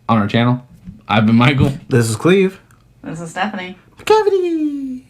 on our channel. I've been Michael. This is Kleve. This is Stephanie. Cavity.